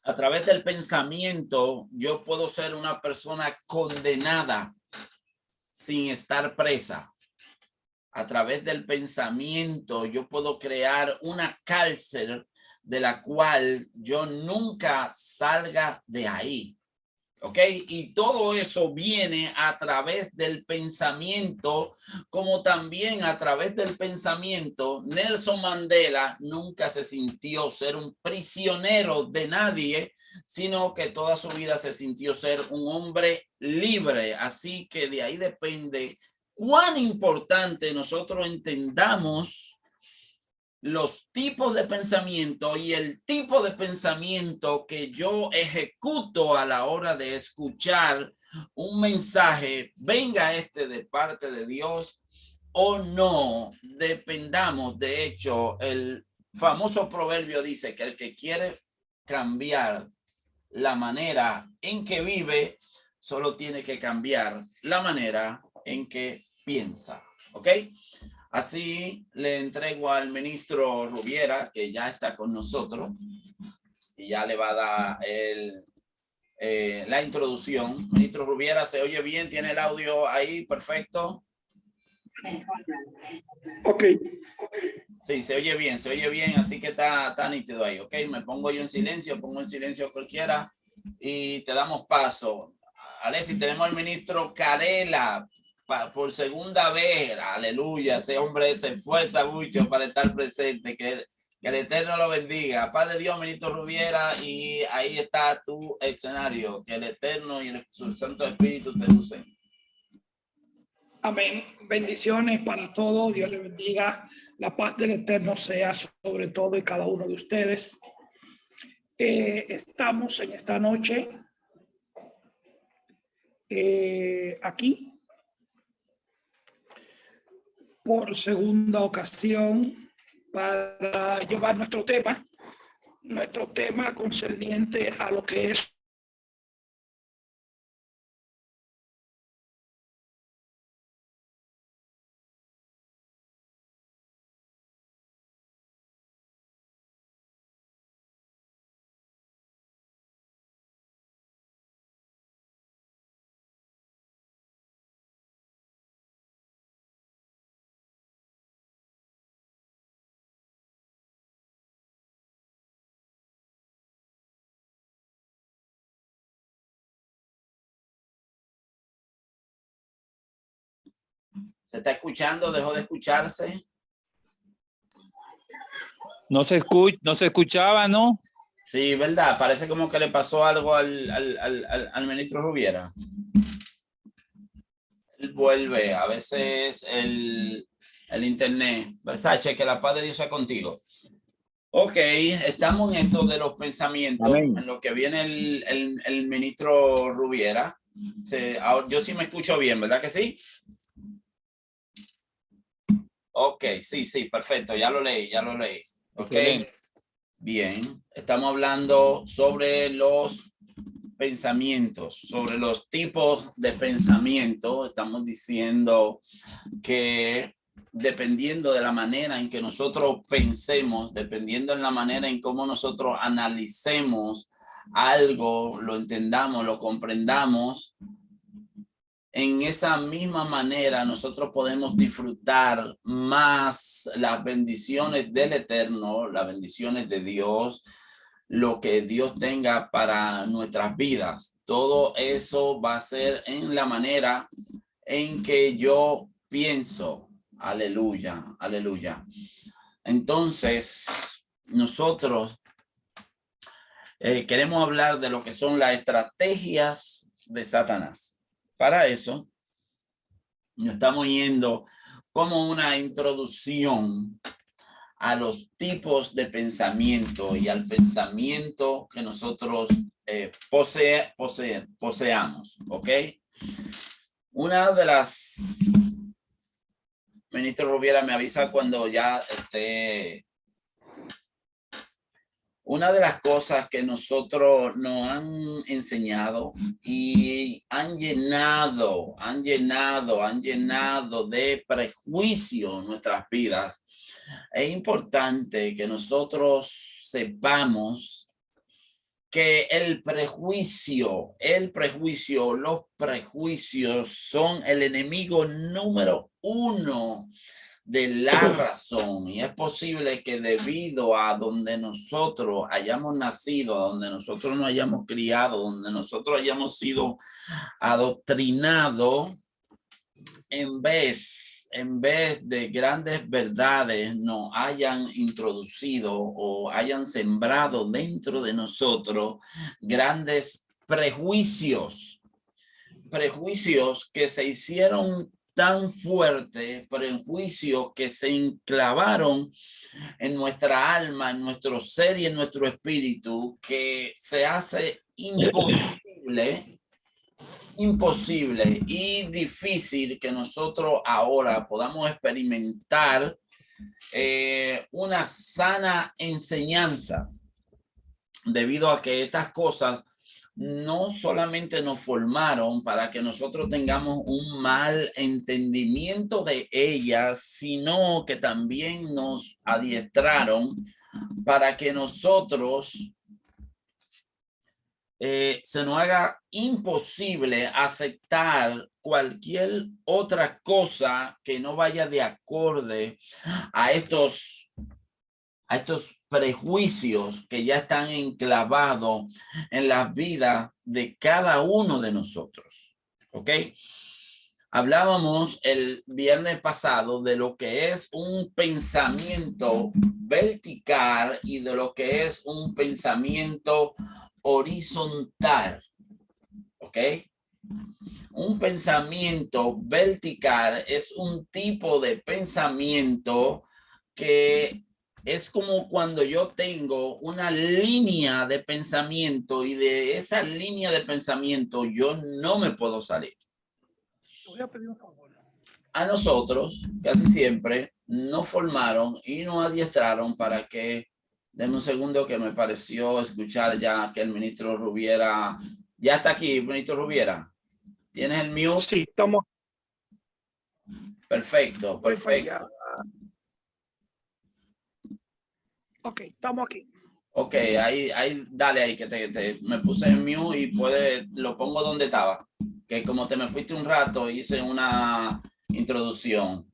A través del pensamiento, yo puedo ser una persona condenada sin estar presa. A través del pensamiento, yo puedo crear una cárcel de la cual yo nunca salga de ahí. ¿Ok? Y todo eso viene a través del pensamiento, como también a través del pensamiento, Nelson Mandela nunca se sintió ser un prisionero de nadie, sino que toda su vida se sintió ser un hombre libre. Así que de ahí depende cuán importante nosotros entendamos los tipos de pensamiento y el tipo de pensamiento que yo ejecuto a la hora de escuchar un mensaje, venga este de parte de Dios o no, dependamos. De hecho, el famoso proverbio dice que el que quiere cambiar la manera en que vive, solo tiene que cambiar la manera en que piensa. ¿Ok? Así le entrego al ministro Rubiera, que ya está con nosotros, y ya le va a dar la introducción. Ministro Rubiera, ¿se oye bien? ¿Tiene el audio ahí? Perfecto. Ok. Sí, se oye bien, así que está nítido ahí, ¿ok? Me pongo yo en silencio, pongo en silencio cualquiera y te damos paso. Alexis, tenemos al ministro Carela por segunda vez. Aleluya, ese hombre se esfuerza mucho para estar presente. Que el Eterno lo bendiga. Padre Dios, ministro Rubiera, y ahí está tu escenario. Que el Eterno y el Santo Espíritu te usen. Amén. Bendiciones para todos. Dios les bendiga. La paz del Eterno sea sobre todo y cada uno de ustedes. Estamos en esta noche aquí por segunda ocasión para llevar nuestro tema concerniente a lo que es ¿Se está escuchando? ¿Dejó de escucharse? No se escuchaba, ¿no? Sí, ¿verdad? Parece como que le pasó algo al ministro Rubiera. Él vuelve, a veces el internet. Versace, que la paz de Dios sea contigo. Ok, estamos en esto de los pensamientos, Amén. en lo que viene el ministro Rubiera. Yo sí me escucho bien, ¿verdad que sí? Ok, sí, perfecto, ya lo leí. Ok, Excelente. bien, estamos hablando sobre los pensamientos, sobre los tipos de pensamiento. Estamos diciendo que dependiendo de la manera en que nosotros pensemos, dependiendo de la manera en cómo nosotros analicemos algo, lo entendamos, lo comprendamos, en esa misma manera nosotros podemos disfrutar más las bendiciones del Eterno, las bendiciones de Dios, lo que Dios tenga para nuestras vidas. Todo eso va a ser en la manera en que yo pienso. Aleluya, aleluya. Entonces, nosotros queremos hablar de lo que son las estrategias de Satanás. Para eso, nos estamos yendo como una introducción a los tipos de pensamiento y al pensamiento que nosotros poseamos, ¿ok? Una de las... Ministro Rubiera me avisa cuando ya esté... Una de las cosas que nosotros nos han enseñado y han llenado de prejuicio nuestras vidas, es importante que nosotros sepamos que los prejuicios son el enemigo número uno de la razón. Y es posible que debido a donde nosotros hayamos nacido, a donde nosotros nos hayamos criado, donde nosotros hayamos sido adoctrinados, en vez de grandes verdades nos hayan introducido o hayan sembrado dentro de nosotros grandes prejuicios que se hicieron tan fuertes, prejuicios que se enclavaron en nuestra alma, en nuestro ser y en nuestro espíritu, que se hace imposible y difícil que nosotros ahora podamos experimentar una sana enseñanza, debido a que estas cosas no solamente nos formaron para que nosotros tengamos un mal entendimiento de ellas, sino que también nos adiestraron para que nosotros se nos haga imposible aceptar cualquier otra cosa que no vaya de acorde a estos prejuicios que ya están enclavados en las vidas de cada uno de nosotros. ¿Ok? Hablábamos el viernes pasado de lo que es un pensamiento vertical y de lo que es un pensamiento horizontal. ¿Ok? Un pensamiento vertical es un tipo de pensamiento que es como cuando yo tengo una línea de pensamiento y de esa línea de pensamiento yo no me puedo salir. Voy a pedir un favor. A nosotros casi siempre nos formaron y nos adiestraron para que, denme un segundo que me pareció escuchar ya que el ministro Rubiera, ya está aquí, ministro Rubiera. ¿Tienes el mute? Sí, estamos. Perfecto, perfecto. Ok, estamos aquí. Ok, ahí, dale ahí que me puse en mute y lo pongo donde estaba. Que como te me fuiste un rato, hice una introducción.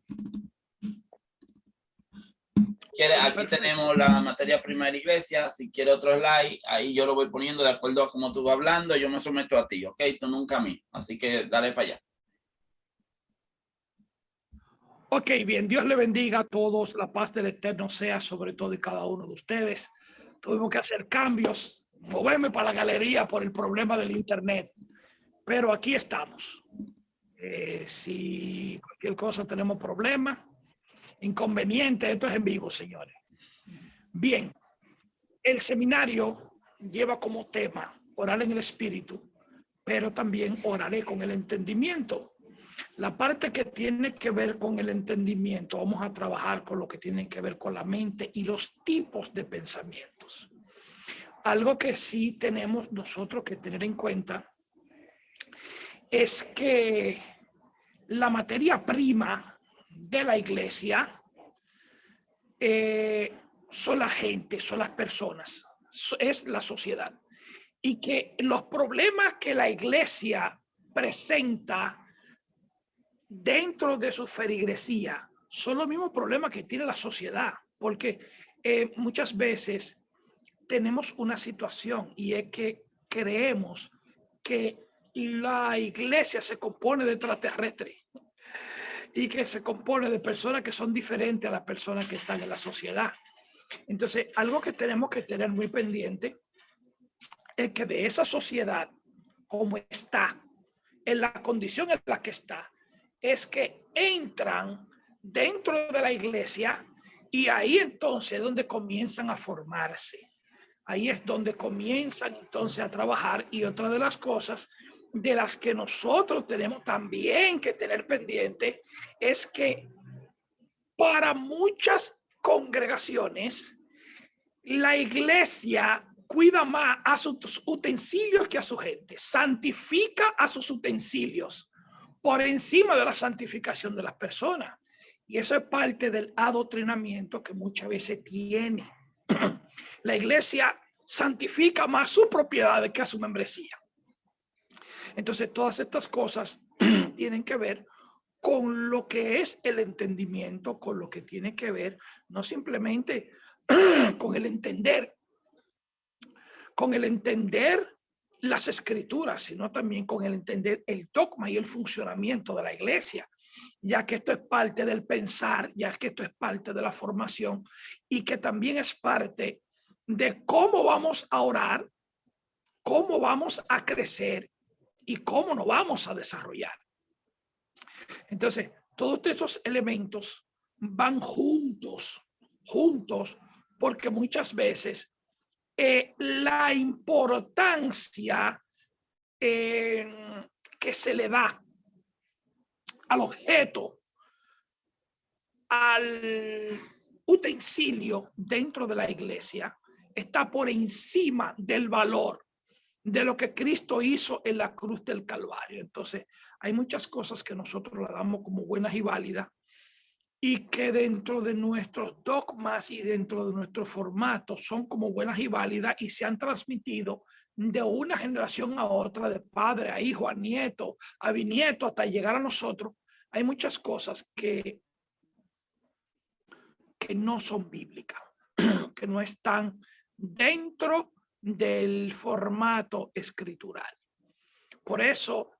Aquí tenemos la materia prima de la iglesia. Si quiere otro slide, ahí yo lo voy poniendo de acuerdo a cómo tú vas hablando. Yo me someto a ti, ok, tú nunca a mí. Así que dale para allá. Ok, bien, Dios le bendiga a todos, la paz del Eterno sea sobre todo y cada uno de ustedes. Tuvimos que hacer cambios, moverme para la galería por el problema del internet, pero aquí estamos. Si cualquier cosa tenemos problemas, inconveniente, esto es en vivo, señores. Bien, el seminario lleva como tema orar en el espíritu, pero también oraré con el entendimiento. La parte que tiene que ver con el entendimiento, vamos a trabajar con lo que tiene que ver con la mente y los tipos de pensamientos. Algo que sí tenemos nosotros que tener en cuenta es que la materia prima de la iglesia son la gente, son las personas, es la sociedad. Y que los problemas que la iglesia presenta dentro de su feligresía son los mismos problemas que tiene la sociedad, porque muchas veces tenemos una situación y es que creemos que la iglesia se compone de extraterrestres y que se compone de personas que son diferentes a las personas que están en la sociedad. Entonces, algo que tenemos que tener muy pendiente es que de esa sociedad, como está, en la condición en la que está, es que entran dentro de la iglesia y ahí entonces es donde comienzan a formarse. Ahí es donde comienzan entonces a trabajar. Y otra de las cosas de las que nosotros tenemos también que tener pendiente es que para muchas congregaciones la iglesia cuida más a sus utensilios que a su gente, santifica a sus utensilios por encima de la santificación de las personas. Y eso es parte del adoctrinamiento que muchas veces tiene. La iglesia santifica más su propiedad que a su membresía. Entonces, todas estas cosas tienen que ver con lo que es el entendimiento, con lo que tiene que ver no simplemente con el entender las escrituras, sino también con el entender el dogma y el funcionamiento de la iglesia, ya que esto es parte del pensar, ya que esto es parte de la formación y que también es parte de cómo vamos a orar, cómo vamos a crecer y cómo nos vamos a desarrollar. Entonces, todos esos elementos van juntos, porque muchas veces la importancia que se le da al objeto, al utensilio dentro de la iglesia, está por encima del valor de lo que Cristo hizo en la cruz del Calvario. Entonces, hay muchas cosas que nosotros las damos como buenas y válidas y que dentro de nuestros dogmas y dentro de nuestro formato son como buenas y válidas y se han transmitido de una generación a otra, de padre a hijo, a nieto, a bisnieto, hasta llegar a nosotros. Hay muchas cosas que no son bíblicas, que no están dentro del formato escritural. Por eso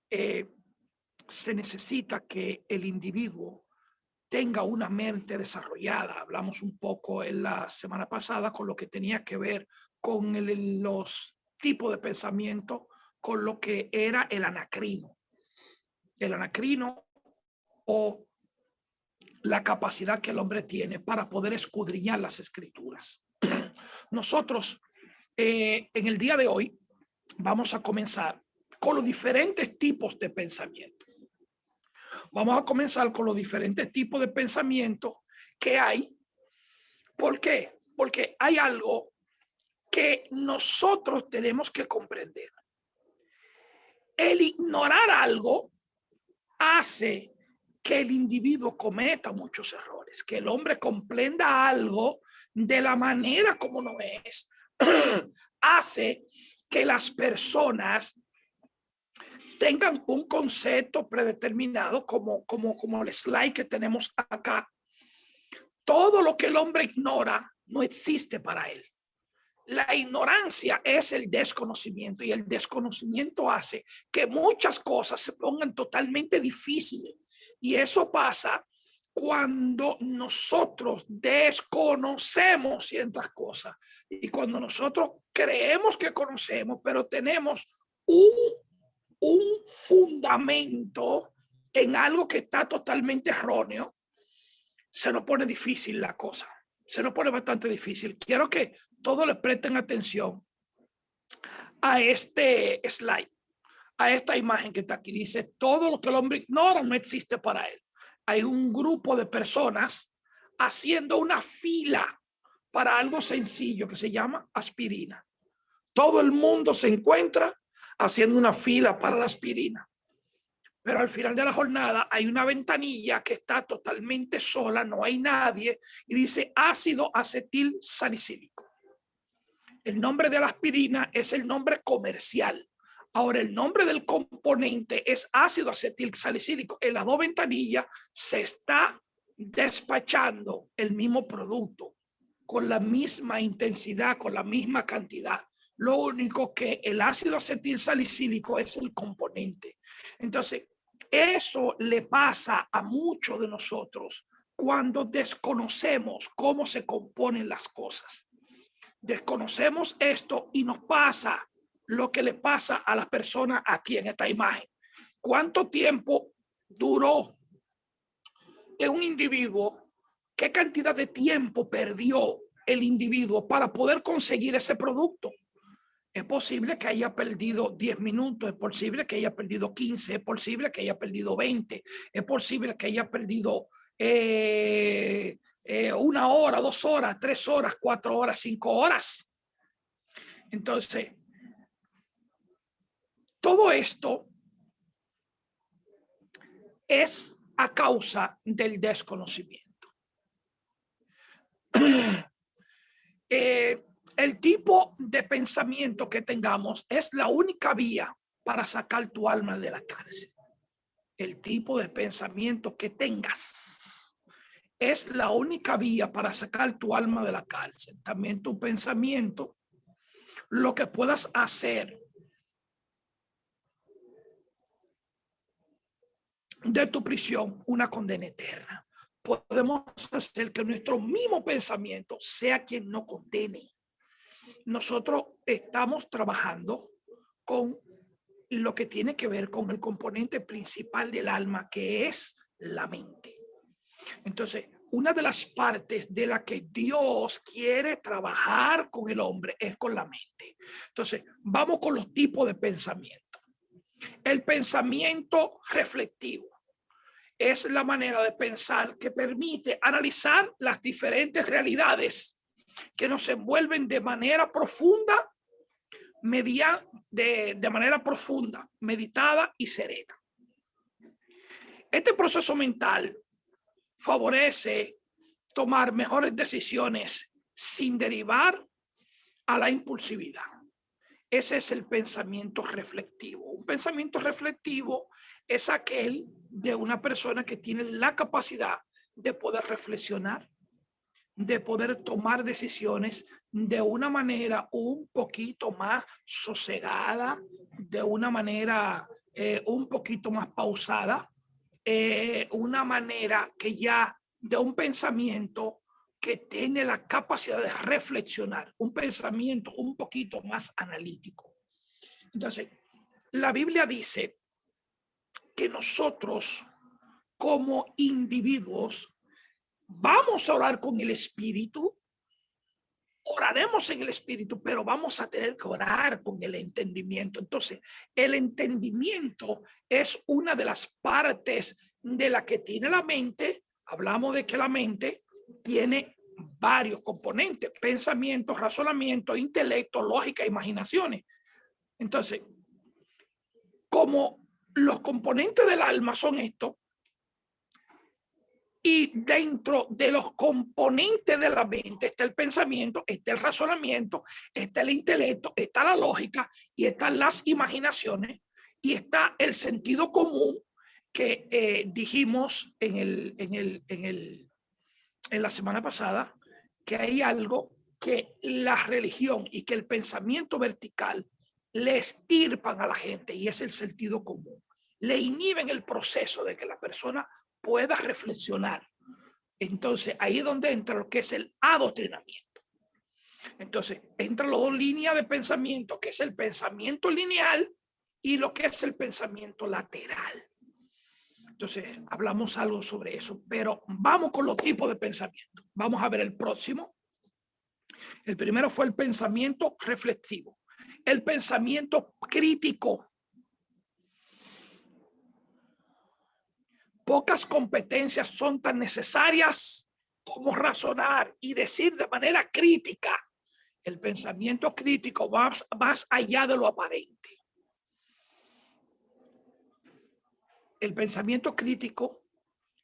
se necesita que el individuo tenga una mente desarrollada. Hablamos un poco en la semana pasada con lo que tenía que ver con los tipos de pensamiento, con lo que era el anacrino. El anacrino o la capacidad que el hombre tiene para poder escudriñar las escrituras. Nosotros en el día de hoy vamos a comenzar con los diferentes tipos de pensamiento. Vamos a comenzar con los diferentes tipos de pensamiento que hay. ¿Por qué? Porque hay algo que nosotros tenemos que comprender. El ignorar algo hace que el individuo cometa muchos errores, que el hombre comprenda algo de la manera como no es, hace que las personas tengan un concepto predeterminado como el slide que tenemos acá. Todo lo que el hombre ignora no existe para él. La ignorancia es el desconocimiento y el desconocimiento hace que muchas cosas se pongan totalmente difíciles. Y eso pasa cuando nosotros desconocemos ciertas cosas y cuando nosotros creemos que conocemos, pero tenemos un fundamento en algo que está totalmente erróneo, se nos pone difícil la cosa. Se nos pone bastante difícil. Quiero que todos le presten atención a este slide, a esta imagen que está aquí. Dice, todo lo que el hombre ignora no existe para él. Hay un grupo de personas haciendo una fila para algo sencillo que se llama aspirina. Todo el mundo se encuentra haciendo una fila para la aspirina. Pero al final de la jornada hay una ventanilla que está totalmente sola, no hay nadie, y dice ácido acetil salicílico. El nombre de la aspirina es el nombre comercial. Ahora, el nombre del componente es ácido acetil salicílico. En las dos ventanillas se está despachando el mismo producto con la misma intensidad, con la misma cantidad. Lo único que el ácido acetil salicílico es el componente. Entonces, eso le pasa a muchos de nosotros cuando desconocemos cómo se componen las cosas. Desconocemos esto y nos pasa lo que le pasa a las personas aquí en esta imagen. ¿Cuánto tiempo duró en un individuo? ¿Qué cantidad de tiempo perdió el individuo para poder conseguir ese producto? Es posible que haya perdido 10 minutos, es posible que haya perdido 15, es posible que haya perdido 20, es posible que haya perdido 1 hora, 2 horas, 3 horas, 4 horas, 5 horas. Entonces, todo esto es a causa del desconocimiento. el tipo de pensamiento que tengamos es la única vía para sacar tu alma de la cárcel. El tipo de pensamiento que tengas es la única vía para sacar tu alma de la cárcel. También tu pensamiento, lo que puedas hacer de tu prisión una condena eterna. Podemos hacer que nuestro mismo pensamiento sea quien no condene. Nosotros estamos trabajando con lo que tiene que ver con el componente principal del alma, que es la mente. Entonces, una de las partes de la que Dios quiere trabajar con el hombre es con la mente. Entonces, vamos con los tipos de pensamiento. El pensamiento reflexivo es la manera de pensar que permite analizar las diferentes realidades que nos envuelven de manera profunda, de manera profunda, meditada y serena. Este proceso mental favorece tomar mejores decisiones sin derivar a la impulsividad. Ese es el pensamiento reflexivo. Un pensamiento reflexivo es aquel de una persona que tiene la capacidad de poder reflexionar, de poder tomar decisiones de una manera un poquito más sosegada, de una manera un poquito más pausada, una manera que ya de un pensamiento que tiene la capacidad de reflexionar, un pensamiento un poquito más analítico. Entonces, la Biblia dice que nosotros como individuos vamos a orar con el Espíritu, oraremos en el Espíritu, pero vamos a tener que orar con el entendimiento. Entonces, el entendimiento es una de las partes de la que tiene la mente. Hablamos de que la mente tiene varios componentes: pensamiento, razonamiento, intelecto, lógica, imaginaciones. Entonces, como los componentes del alma son estos, y dentro de los componentes de la mente está el pensamiento, está el razonamiento, está el intelecto, está la lógica y están las imaginaciones y está el sentido común que dijimos en la semana pasada, que hay algo que la religión y que el pensamiento vertical le estirpan a la gente, y es el sentido común. Le inhiben el proceso de que la persona pueda reflexionar. Entonces, ahí es donde entra lo que es el adoctrinamiento. Entonces, entra las dos líneas de pensamiento, que es el pensamiento lineal y lo que es el pensamiento lateral. Entonces, hablamos algo sobre eso, pero vamos con los tipos de pensamiento. Vamos a ver el próximo. El primero fue el pensamiento reflexivo. El pensamiento crítico. Pocas competencias son tan necesarias como razonar y decir de manera crítica. El pensamiento crítico va más allá de lo aparente. El pensamiento crítico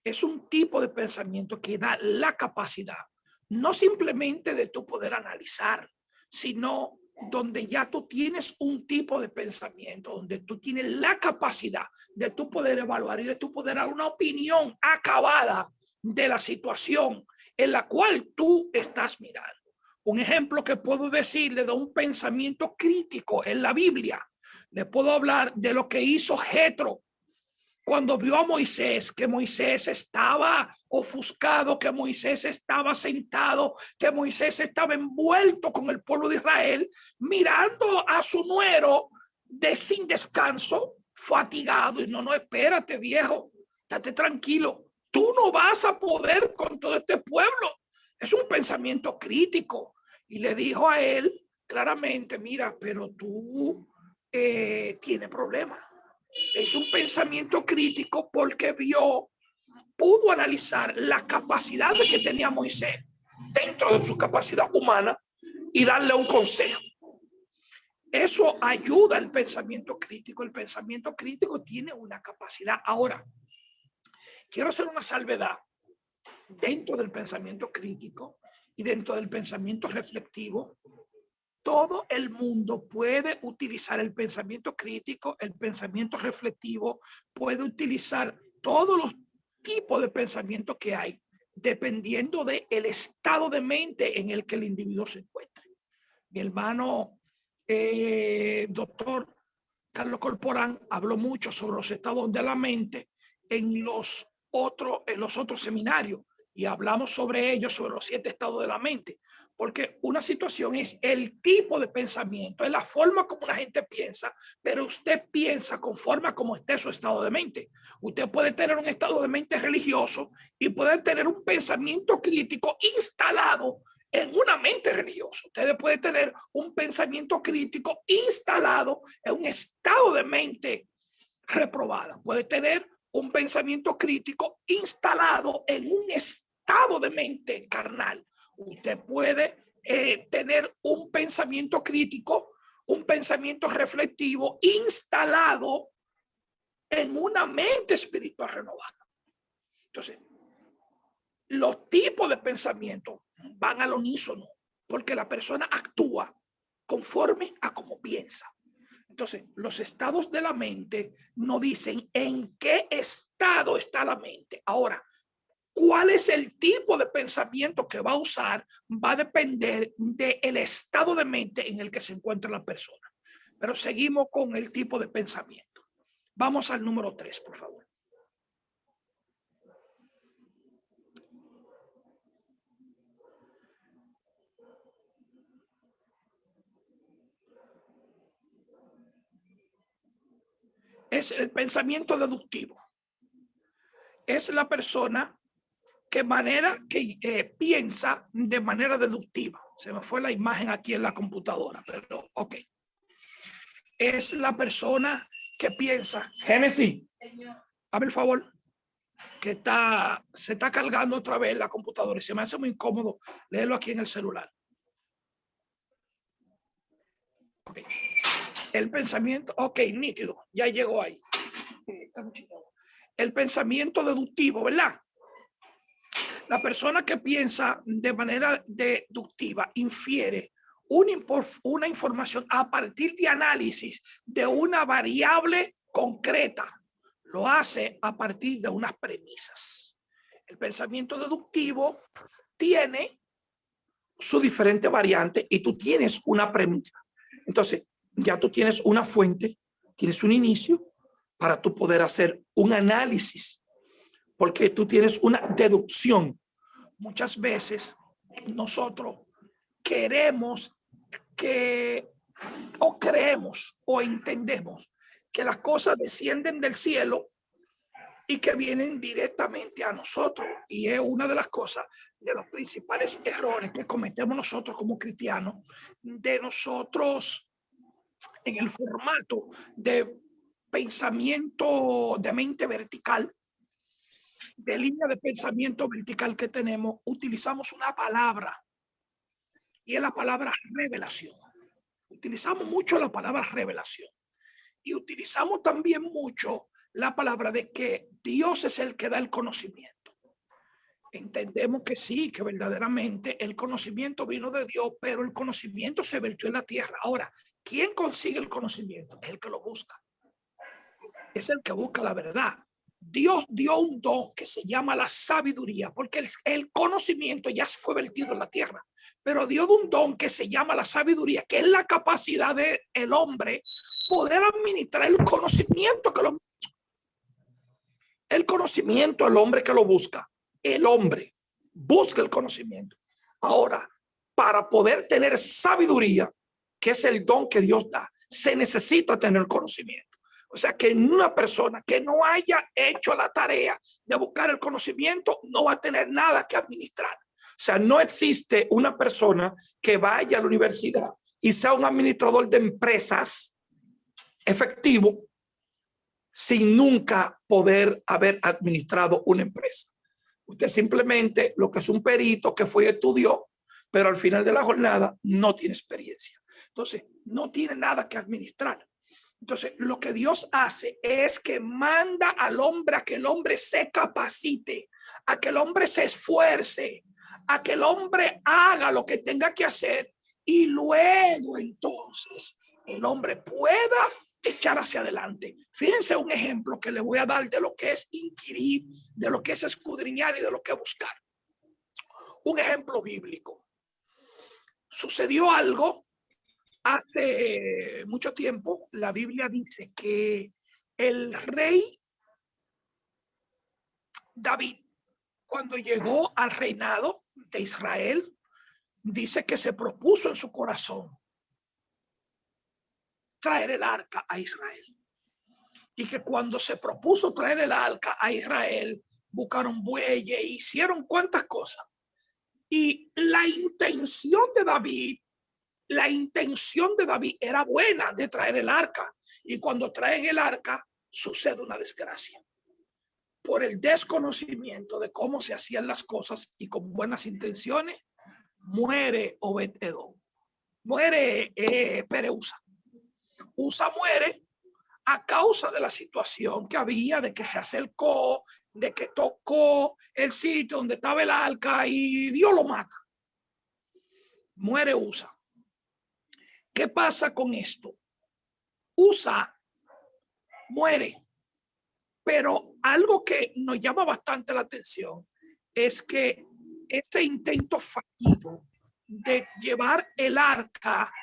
es un tipo de pensamiento que da la capacidad, no simplemente de tu poder analizar, sino donde ya tú tienes un tipo de pensamiento, donde tú tienes la capacidad de tu poder evaluar y de tu poder dar una opinión acabada de la situación en la cual tú estás mirando. Un ejemplo que puedo decirle de un pensamiento crítico en la Biblia, le puedo hablar de lo que hizo Jetro cuando vio a Moisés, que Moisés estaba ofuscado, que Moisés estaba sentado, que Moisés estaba envuelto con el pueblo de Israel, mirando a su nuero sin descanso, fatigado. Y no, espérate, viejo, estate tranquilo. Tú no vas a poder con todo este pueblo. Es un pensamiento crítico. Y le dijo a él claramente: mira, pero tú tienes problemas. Es un pensamiento crítico porque pudo analizar la capacidad que tenía Moisés dentro de su capacidad humana y darle un consejo. Eso ayuda al pensamiento crítico. El pensamiento crítico tiene una capacidad. Ahora, quiero hacer una salvedad dentro del pensamiento crítico y dentro del pensamiento reflexivo. todo el mundo puede utilizar el pensamiento crítico, el pensamiento reflexivo, puede utilizar todos los tipos de pensamiento que hay, dependiendo del estado de mente en el que el individuo se encuentre. Mi hermano, doctor Carlos Corporán, habló mucho sobre los estados de la mente en los otros seminarios, y hablamos sobre ellos, sobre los 7 estados de la mente, porque una situación es el tipo de pensamiento, es la forma como la gente piensa, pero usted piensa conforme a cómo esté su estado de mente. Usted puede tener un estado de mente religioso y puede tener un pensamiento crítico instalado en una mente religiosa. Usted puede tener un pensamiento crítico instalado en un estado de mente reprobada. Puede tener un pensamiento crítico instalado en un estado de mente carnal. Usted puede tener un pensamiento crítico, un pensamiento reflexivo instalado en una mente espiritual renovada. Entonces, los tipos de pensamiento van al unísono porque la persona actúa conforme a cómo piensa. Entonces, los estados de la mente no dicen en qué estado está la mente. Ahora, cuál es el tipo de pensamiento que va a usar va a depender del estado de mente en el que se encuentra la persona. Pero seguimos con el tipo de pensamiento. Vamos al número 3, por favor. Es el pensamiento deductivo. Es la persona que piensa de manera deductiva. Se me fue la imagen aquí en la computadora, pero ok. Es la persona que piensa. Génesis, a ver, el favor, que se está cargando otra vez la computadora y se me hace muy incómodo leerlo aquí en el celular. Okay. El pensamiento, ok, nítido, ya llegó ahí. El pensamiento deductivo, ¿verdad? La persona que piensa de manera deductiva infiere una información a partir de análisis de una variable concreta. Lo hace a partir de unas premisas. El pensamiento deductivo tiene su diferente variante y tú tienes una premisa. Entonces, ya tú tienes una fuente, tienes un inicio para tú poder hacer un análisis, porque tú tienes una deducción. Muchas veces nosotros queremos o creemos o entendemos que las cosas descienden del cielo y que vienen directamente a nosotros. Y es una de las cosas, de los principales errores que cometemos nosotros como cristianos, de nosotros en el formato de pensamiento de mente vertical, de línea de pensamiento vertical que tenemos, utilizamos una palabra y es la palabra revelación. Utilizamos mucho la palabra revelación y utilizamos también mucho la palabra de que Dios es el que da el conocimiento. Entendemos que sí, que verdaderamente el conocimiento vino de Dios, pero el conocimiento se vertió en la tierra. Ahora, ¿quién consigue el conocimiento? Es el que lo busca. Es el que busca la verdad. Dios dio un don que se llama la sabiduría, porque el conocimiento ya se fue vertido en la tierra, pero dio un don que se llama la sabiduría, que es la capacidad del hombre poder administrar el conocimiento el hombre que lo busca. El hombre busca el conocimiento. Ahora, para poder tener sabiduría, que es el don que Dios da, se necesita tener conocimiento. O sea que una persona que no haya hecho la tarea de buscar el conocimiento no va a tener nada que administrar. O sea, no existe una persona que vaya a la universidad y sea un administrador de empresas efectivo sin nunca poder haber administrado una empresa. Usted simplemente lo que es un perito que fue y estudió, pero al final de la jornada no tiene experiencia. Entonces, no tiene nada que administrar. Entonces, lo que Dios hace es que manda al hombre a que el hombre se capacite, a que el hombre se esfuerce, a que el hombre haga lo que tenga que hacer y luego entonces el hombre pueda echar hacia adelante. Fíjense un ejemplo que le voy a dar de lo que es inquirir, de lo que es escudriñar y de lo que es buscar. Un ejemplo bíblico. Sucedió algo hace mucho tiempo. La Biblia dice que el rey David, cuando llegó al reinado de Israel, dice que se propuso en su corazón traer el arca a Israel. Y que cuando se propuso traer el arca a Israel, buscaron bueyes, hicieron cuantas cosas. Y la intención de David era buena de traer el arca. Y cuando traen el arca, sucede una desgracia. Por el desconocimiento de cómo se hacían las cosas y con buenas intenciones, muere Obed-Edom. Muere Pereusa. Usa muere a causa de la situación que había, de que se acercó, de que tocó el sitio donde estaba el arca y Dios lo mata. Muere Usa. ¿Qué pasa con esto? Usa muere, pero algo que nos llama bastante la atención es que ese intento fallido de llevar el arca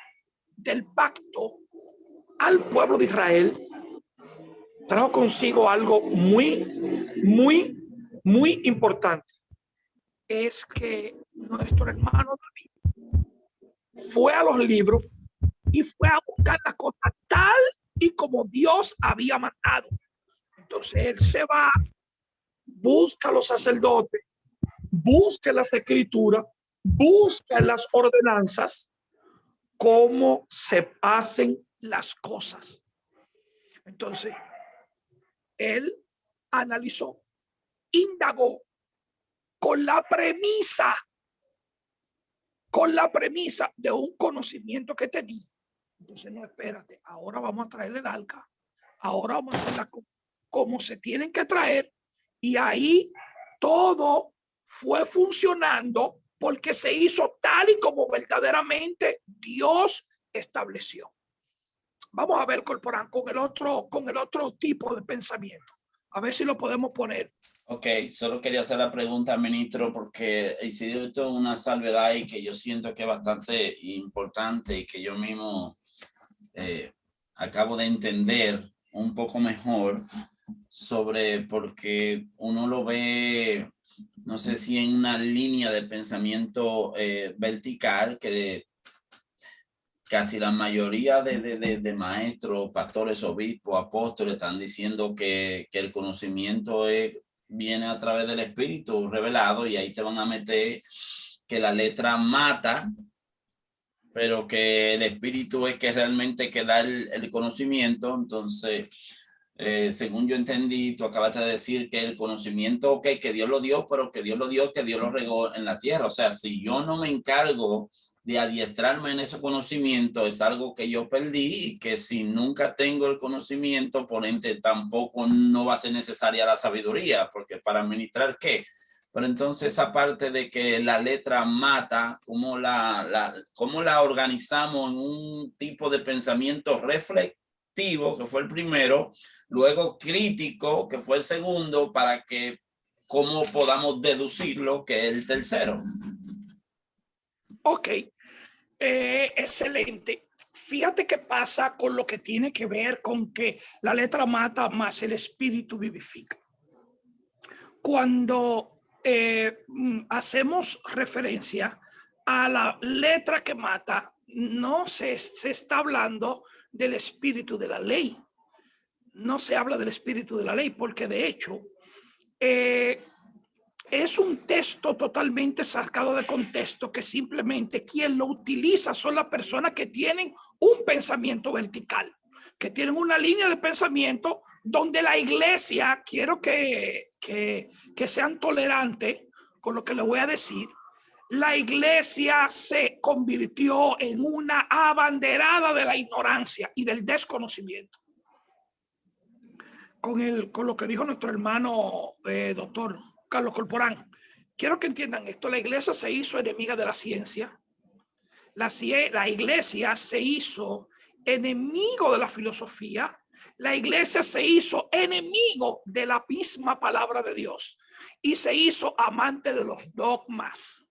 del pacto al pueblo de Israel trajo consigo algo muy importante. Es que nuestro hermano David fue a los libros y fue a buscar las cosas tal y como Dios había mandado. Entonces él se va, busca a los sacerdotes, busca las escrituras, busca las ordenanzas, cómo se hacen las cosas. Entonces él analizó, indagó con la premisa de un conocimiento que tenía. Entonces, no, espérate, ahora vamos a traer el arca, ahora vamos a hacerla como se tienen que traer, y ahí todo fue funcionando porque se hizo tal y como verdaderamente Dios estableció. Vamos a ver, Corporán, con el otro tipo de pensamiento. A ver si lo podemos poner. Ok, solo quería hacer la pregunta, ministro, porque hiciste una salvedad y que yo siento que es bastante importante y que yo mismo acabo de entender un poco mejor sobre, porque uno lo ve, no sé si en una línea de pensamiento vertical, que casi la mayoría de maestros, pastores, obispos, apóstoles están diciendo que el conocimiento viene a través del Espíritu revelado, y ahí te van a meter que la letra mata, pero que el Espíritu es que realmente que da el conocimiento. Entonces, según yo entendí, tú acabaste de decir que el conocimiento, okay, que Dios lo dio, pero que Dios lo regó en la tierra. O sea, si yo no me encargo de adiestrarme en ese conocimiento, es algo que yo perdí, y que si nunca tengo el conocimiento, por ende tampoco no va a ser necesaria la sabiduría, porque para administrar ¿qué? Pero entonces, aparte de que la letra mata, ¿cómo la organizamos en un tipo de pensamiento reflexivo, que fue el primero, luego crítico, que fue el segundo, para que cómo podamos deducirlo, que es el tercero? Ok, excelente. Fíjate qué pasa con lo que tiene que ver con que la letra mata, más el espíritu vivifica. Cuando hacemos referencia a la letra que mata, no se está hablando del espíritu de la ley. No se habla del espíritu de la ley, porque de hecho es un texto totalmente sacado de contexto, que simplemente quien lo utiliza son las personas que tienen un pensamiento vertical, que tienen una línea de pensamiento donde la iglesia, quiero que sean tolerantes con lo que les voy a decir, la iglesia se convirtió en una abanderada de la ignorancia y del desconocimiento. Con lo que dijo nuestro hermano doctor Carlos Corporán, quiero que entiendan esto. La iglesia se hizo enemiga de la ciencia, La iglesia se hizo enemigo de la filosofía. La iglesia se hizo enemigo de la misma palabra de Dios y se hizo amante de los dogmas.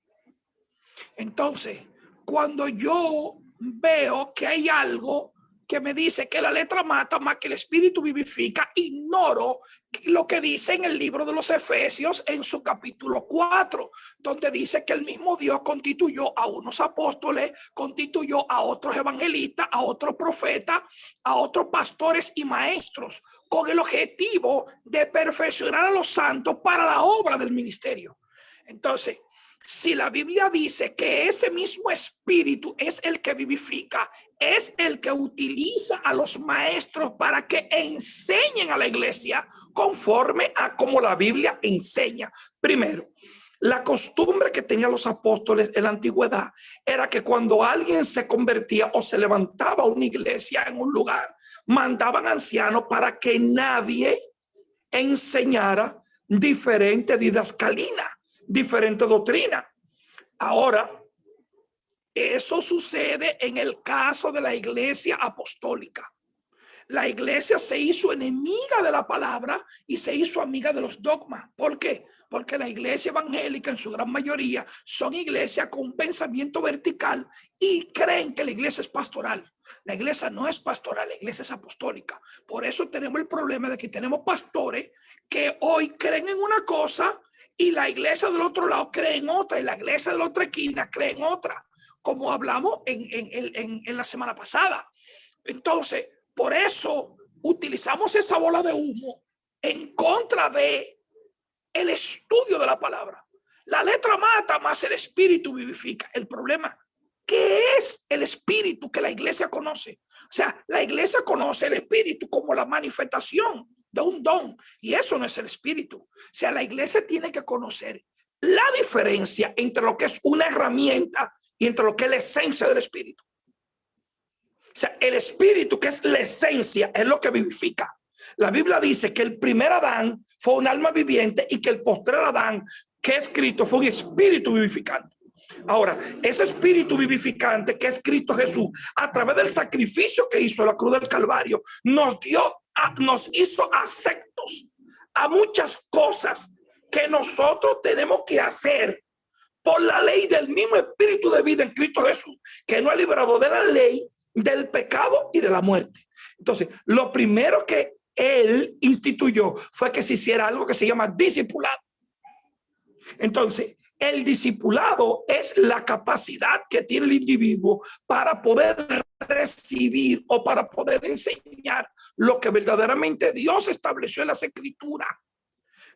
Entonces, cuando yo veo que hay algo que me dice que la letra mata más que el espíritu vivifica, ignoro lo que dice en el libro de los Efesios en su capítulo 4, donde dice que el mismo Dios constituyó a unos apóstoles, constituyó a otros evangelistas, a otros profetas, a otros pastores y maestros, con el objetivo de perfeccionar a los santos para la obra del ministerio. Entonces, si la Biblia dice que ese mismo espíritu es el que vivifica, es el que utiliza a los maestros para que enseñen a la iglesia conforme a como la Biblia enseña. Primero, la costumbre que tenían los apóstoles en la antigüedad era que cuando alguien se convertía o se levantaba una iglesia en un lugar, mandaban ancianos para que nadie enseñara diferente didascalina, diferente doctrina. Ahora, eso sucede en el caso de la iglesia apostólica. La iglesia se hizo enemiga de la palabra y se hizo amiga de los dogmas. ¿Por qué? Porque la iglesia evangélica en su gran mayoría son iglesias con un pensamiento vertical y creen que la iglesia es pastoral. La iglesia no es pastoral, la iglesia es apostólica. Por eso tenemos el problema de que tenemos pastores que hoy creen en una cosa y la iglesia del otro lado cree en otra y la iglesia de la otra esquina cree en otra, como hablamos en la semana pasada. Entonces, por eso utilizamos esa bola de humo en contra de el estudio de la palabra. La letra mata, más el espíritu vivifica. El problema, ¿qué es el espíritu que la iglesia conoce? O sea, la iglesia conoce el espíritu como la manifestación de un don, y eso no es el espíritu. O sea, la iglesia tiene que conocer la diferencia entre lo que es una herramienta y entre lo que es la esencia del espíritu. O sea, el espíritu, que es la esencia, es lo que vivifica. La Biblia dice que el primer Adán fue un alma viviente y que el postrer Adán, que es Cristo, fue un espíritu vivificante. Ahora, ese espíritu vivificante que es Cristo Jesús, a través del sacrificio que hizo en la cruz del Calvario, nos hizo aceptos a muchas cosas que nosotros tenemos que hacer por la ley del mismo espíritu de vida en Cristo Jesús, que nos ha librado de la ley, del pecado y de la muerte. Entonces, lo primero que él instituyó fue que se hiciera algo que se llama discipulado. Entonces, el discipulado es la capacidad que tiene el individuo para poder recibir o para poder enseñar lo que verdaderamente Dios estableció en las Escrituras.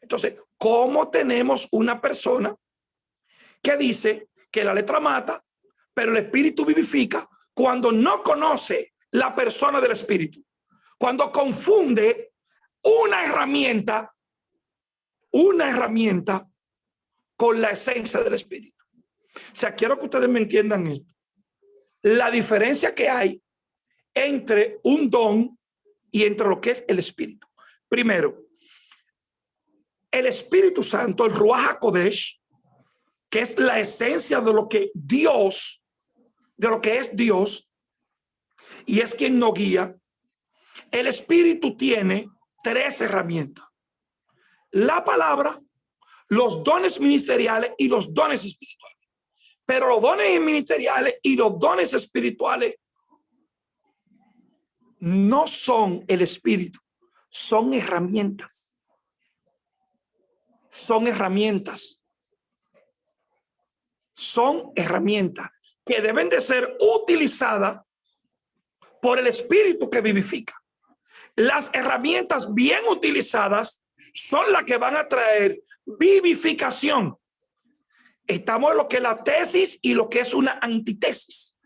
Entonces, ¿cómo tenemos una persona que dice que la letra mata, pero el espíritu vivifica, cuando no conoce la persona del espíritu? Cuando confunde una herramienta con la esencia del espíritu. O sea, quiero que ustedes me entiendan esto. La diferencia que hay entre un don y entre lo que es el espíritu. Primero, el Espíritu Santo, el Ruach HaKodesh, que es la esencia de lo que Dios, de lo que es Dios, y es quien nos guía. El espíritu tiene tres herramientas: la palabra, los dones ministeriales y los dones espirituales. Pero los dones ministeriales y los dones espirituales no son el espíritu, son herramientas. Son herramientas. Son herramientas que deben de ser utilizadas por el espíritu que vivifica. Las herramientas bien utilizadas son las que van a traer vivificación. Estamos en lo que es la tesis y lo que es una antitesis.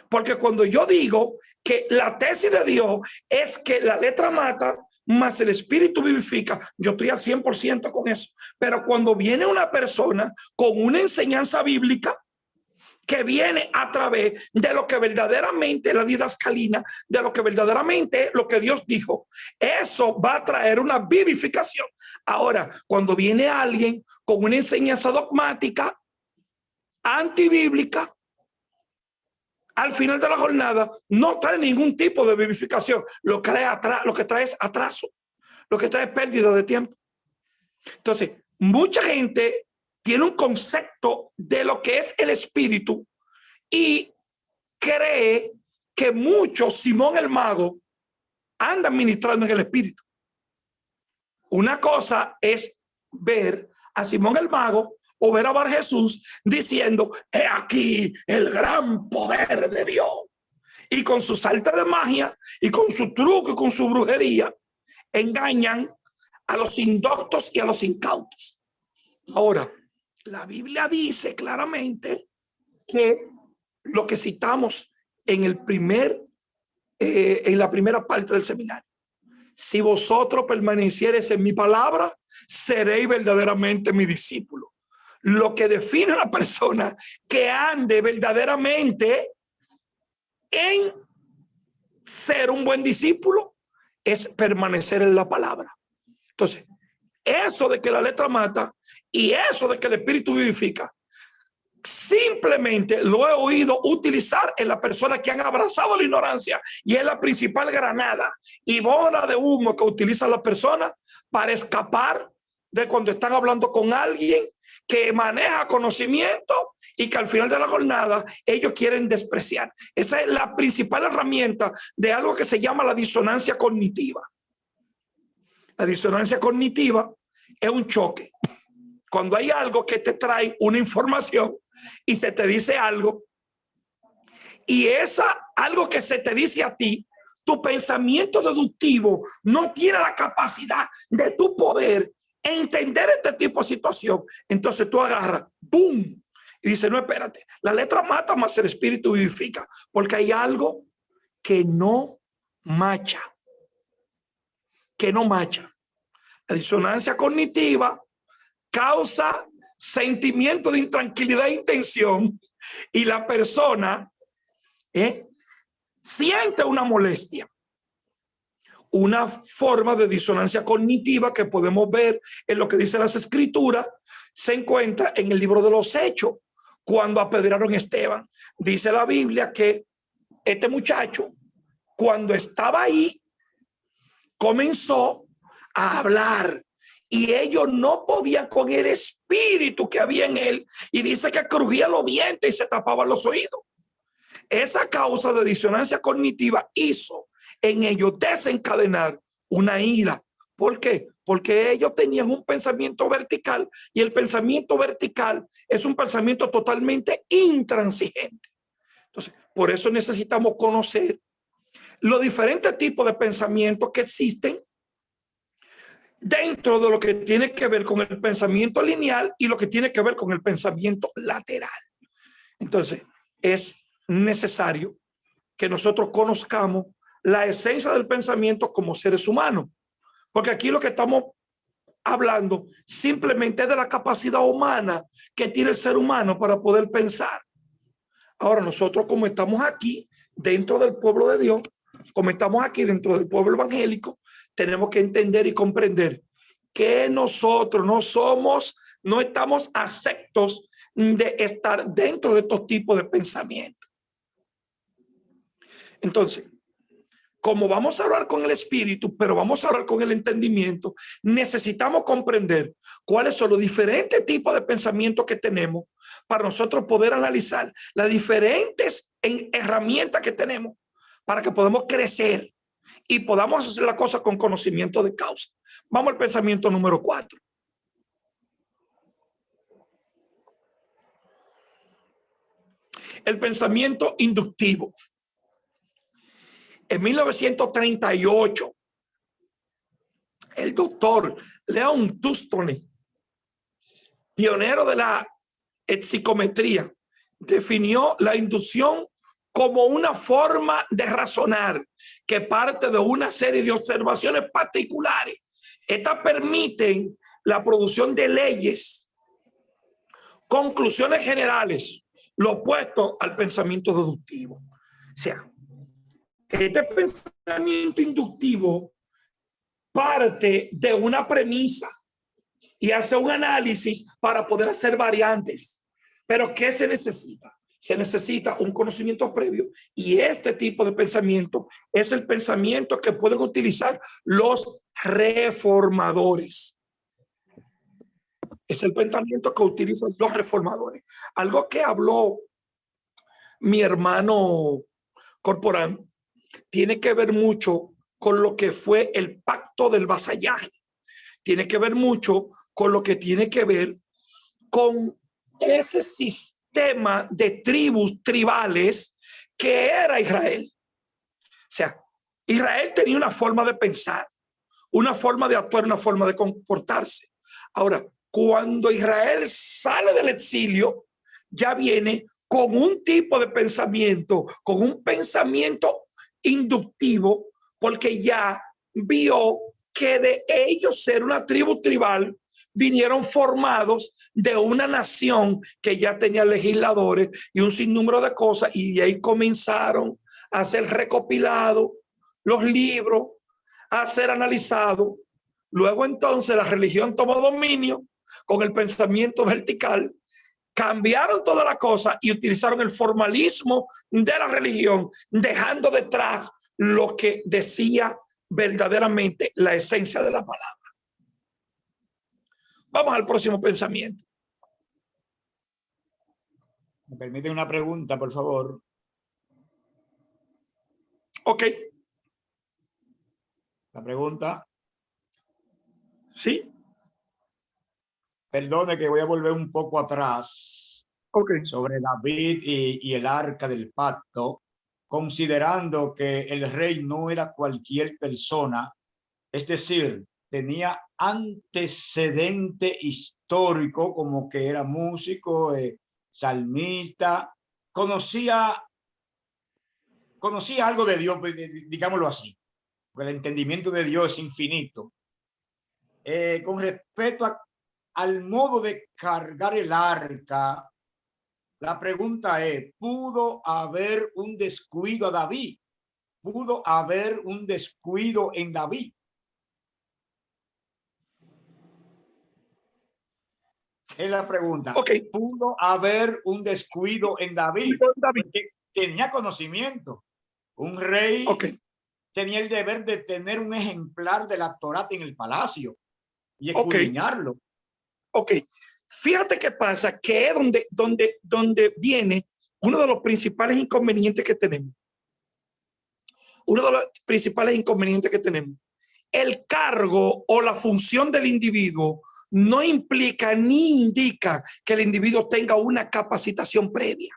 Porque cuando yo digo que la tesis de Dios es que la letra mata, más el espíritu vivifica, yo estoy al 100% con eso. Pero cuando viene una persona con una enseñanza bíblica que viene a través de lo que verdaderamente la didascalina, de lo que verdaderamente lo que Dios dijo, eso va a traer una vivificación. Ahora, cuando viene alguien con una enseñanza dogmática, antibíblica, al final de la jornada no trae ningún tipo de vivificación. Lo que trae es atraso, lo que trae es pérdida de tiempo. Entonces, mucha gente tiene un concepto de lo que es el espíritu y cree que muchos Simón el Mago andan ministrando en el espíritu. Una cosa es ver a Simón el Mago o ver a Bar Jesús diciendo: he aquí el gran poder de Dios. Y con su arte de magia y con su truco y con su brujería engañan a los indoctos y a los incautos. Ahora, la Biblia dice claramente que lo que citamos en la primera parte del seminario: si vosotros permaneciereis en mi palabra, seréis verdaderamente mi discípulo. Lo que define a una persona que ande verdaderamente en ser un buen discípulo es permanecer en la palabra. Entonces, eso de que la letra mata y eso de que el espíritu vivifica, simplemente lo he oído utilizar en las personas que han abrazado la ignorancia, y es la principal granada y bola de humo que utilizan las personas para escapar de cuando están hablando con alguien que maneja conocimiento y que al final de la jornada ellos quieren despreciar. Esa es la principal herramienta de algo que se llama la disonancia cognitiva. La disonancia cognitiva es un choque. Cuando hay algo que te trae una información y se te dice algo, y algo que se te dice a ti, tu pensamiento deductivo no tiene la capacidad de tu poder entender este tipo de situación. Entonces tú agarras, ¡boom! Y dices: no, espérate, la letra mata, más el espíritu vivifica, porque hay algo que no macha. La disonancia cognitiva causa sentimiento de intranquilidad e intención, y la persona siente una molestia. Una forma de disonancia cognitiva que podemos ver en lo que dicen las escrituras se encuentra en el libro de los Hechos. Cuando apedrearon a Esteban, dice la Biblia que este muchacho, cuando estaba ahí, comenzó a hablar y ellos no podían con el espíritu que había en él, y dice que crujía los dientes y se tapaban los oídos. Esa causa de disonancia cognitiva hizo en ellos desencadenar una ira. ¿Por qué? Porque ellos tenían un pensamiento vertical, y el pensamiento vertical es un pensamiento totalmente intransigente. Entonces, por eso necesitamos conocer los diferentes tipos de pensamientos que existen dentro de lo que tiene que ver con el pensamiento lineal y lo que tiene que ver con el pensamiento lateral. Entonces, es necesario que nosotros conozcamos la esencia del pensamiento como seres humanos, porque aquí lo que estamos hablando simplemente es de la capacidad humana que tiene el ser humano para poder pensar. Ahora, nosotros, como estamos aquí dentro del pueblo de Dios, como estamos aquí dentro del pueblo evangélico, tenemos que entender y comprender que nosotros no estamos aceptos de estar dentro de estos tipos de pensamientos. Entonces, como vamos a hablar con el espíritu, pero vamos a hablar con el entendimiento, necesitamos comprender cuáles son los diferentes tipos de pensamientos que tenemos para nosotros poder analizar las diferentes herramientas que tenemos para que podamos crecer y podamos hacer la cosa con conocimiento de causa. Vamos al pensamiento número 4. El pensamiento inductivo. En 1938, el doctor Leon Tustone, pionero de la psicometría, definió la inducción como una forma de razonar que parte de una serie de observaciones particulares. Estas permiten la producción de leyes, conclusiones generales, lo opuesto al pensamiento deductivo. O sea, este pensamiento inductivo parte de una premisa y hace un análisis para poder hacer variantes. Pero ¿qué se necesita? se necesita un conocimiento previo, y este tipo de pensamiento es el pensamiento que pueden utilizar los reformadores. Es el pensamiento que utilizan los reformadores. Algo que habló mi hermano Corporán tiene que ver mucho con lo que fue el pacto del vasallaje. Tiene que ver mucho con lo que tiene que ver con ese sistema de tribus tribales que era Israel. O sea, Israel tenía una forma de pensar, una forma de actuar, una forma de comportarse. Ahora, cuando Israel sale del exilio, ya viene con un tipo de pensamiento, con un pensamiento inductivo, porque ya vio que de ellos ser una tribu tribal, vinieron formados de una nación que ya tenía legisladores y un sinnúmero de cosas, y de ahí comenzaron a ser recopilados los libros, a ser analizados. Luego entonces la religión tomó dominio con el pensamiento vertical, cambiaron toda la cosa y utilizaron el formalismo de la religión, dejando detrás lo que decía verdaderamente la esencia de la palabra. Vamos al próximo pensamiento. ¿Me permite una pregunta, por favor? Ok. La pregunta. Sí. Perdone que voy a volver un poco atrás. Ok. Sobre David y el arca del pacto, considerando que el rey no era cualquier persona, es decir, tenía antecedente histórico, como que era músico, salmista, conocía algo de Dios, digámoslo así, porque el entendimiento de Dios es infinito. Con respecto al modo de cargar el arca, la pregunta es, ¿pudo haber un descuido a David? ¿Pudo haber un descuido en David? Es la pregunta. Okay. ¿Pudo haber un descuido en David? Porque tenía conocimiento. Un rey tenía el deber de tener un ejemplar de la Torá en el palacio y escudriñarlo. Ok. Fíjate qué pasa, que es donde viene uno de los principales inconvenientes que tenemos. Uno de los principales inconvenientes que tenemos. El cargo o la función del individuo no implica ni indica que el individuo tenga una capacitación previa.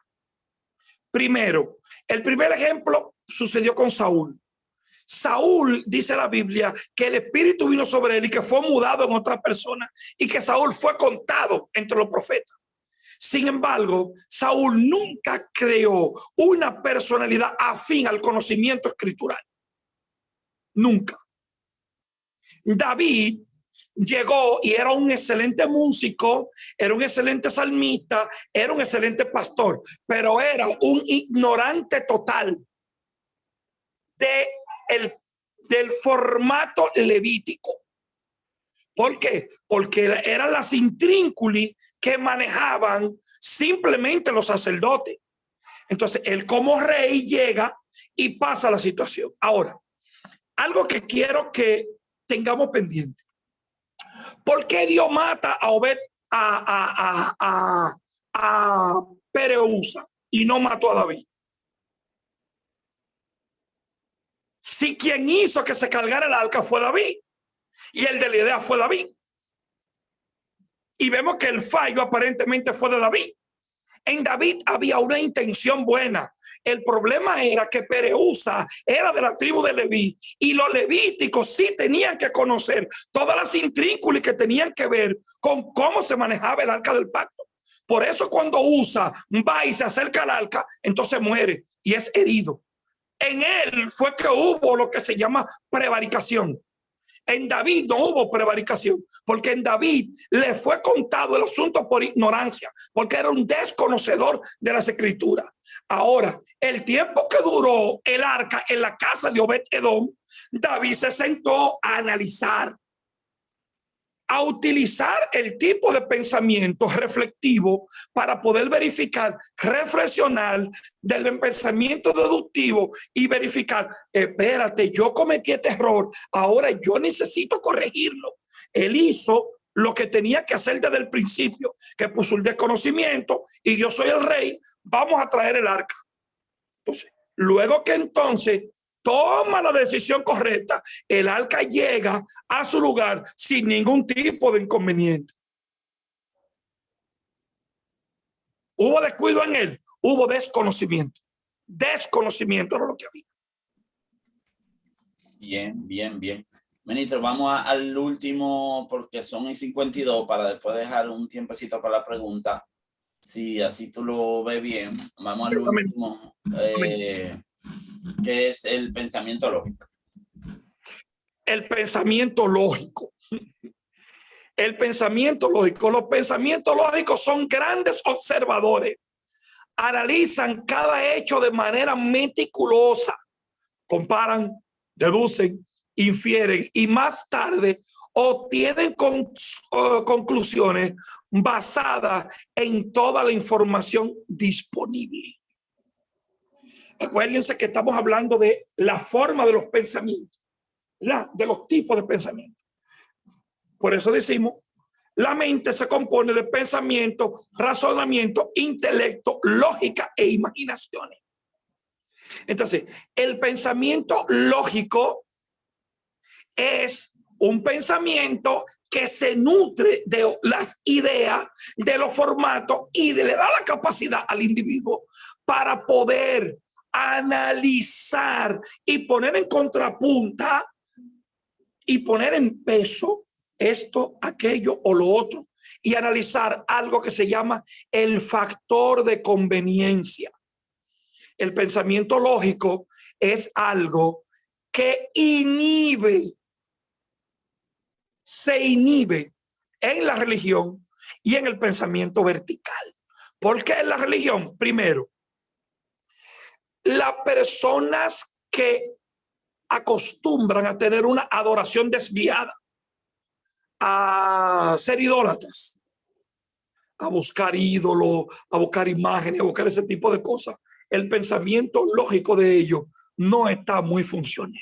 Primero, el primer ejemplo sucedió con Saúl. Saúl, dice la Biblia, que el espíritu vino sobre él y que fue mudado en otra persona, y que Saúl fue contado entre los profetas. Sin embargo, Saúl nunca creó una personalidad afín al conocimiento escritural. Nunca. David llegó y era un excelente músico, era un excelente salmista, era un excelente pastor, pero era un ignorante total del formato levítico. ¿Por qué? Porque eran las intrínculas que manejaban simplemente los sacerdotes. Entonces, él como rey llega y pasa la situación. Ahora, algo que quiero que tengamos pendiente. ¿Por qué Dios mata a Obed, a Pereusa, y no mató a David? Si quien hizo que se cargara el arca fue David, y el de la idea fue David, y vemos que el fallo aparentemente fue de David. En David había una intención buena. El problema era que Pereusa era de la tribu de Leví, y los levíticos sí tenían que conocer todas las intrínculas que tenían que ver con cómo se manejaba el arca del pacto. Por eso cuando Usa va y se acerca al arca, entonces muere y es herido. En él fue que hubo lo que se llama prevaricación. En David no hubo prevaricación, porque en David le fue contado el asunto por ignorancia, porque era un desconocedor de las escrituras. Ahora, el tiempo que duró el arca en la casa de Obed-Edom, David se sentó a analizar a utilizar el tipo de pensamiento reflectivo para poder verificar, reflexionar del pensamiento deductivo y verificar, espérate, yo cometí este error, ahora yo necesito corregirlo. Él hizo lo que tenía que hacer desde el principio, que puso el desconocimiento y yo soy el rey, vamos a traer el arca. Entonces, luego que entonces toma la decisión correcta, el arca llega a su lugar sin ningún tipo de inconveniente. ¿Hubo descuido en él? Hubo desconocimiento. Desconocimiento era lo que había. Bien. Ministro, vamos al último porque son 52 para después dejar un tiempecito para la pregunta. Si así tú lo ves bien, vamos al último, que es el pensamiento lógico. El pensamiento lógico. El pensamiento lógico. Los pensamientos lógicos son grandes observadores. Analizan cada hecho de manera meticulosa. Comparan, deducen, infieren y más tarde obtienen conclusiones basadas en toda la información disponible. Acuérdense que estamos hablando de la forma de los pensamientos, de los tipos de pensamientos. Por eso decimos, la mente se compone de pensamiento, razonamiento, intelecto, lógica e imaginaciones. Entonces, el pensamiento lógico es un pensamiento que se nutre de las ideas, de los formatos y le da la capacidad al individuo para poder analizar y poner en contrapunta y poner en peso esto, aquello o lo otro y analizar algo que se llama el factor de conveniencia. El pensamiento lógico es algo que se inhibe en la religión y en el pensamiento vertical. ¿Por qué en la religión? Primero, las personas que acostumbran a tener una adoración desviada, a ser idólatras, a buscar ídolos, a buscar imágenes, a buscar ese tipo de cosas, el pensamiento lógico de ellos no está muy funcional.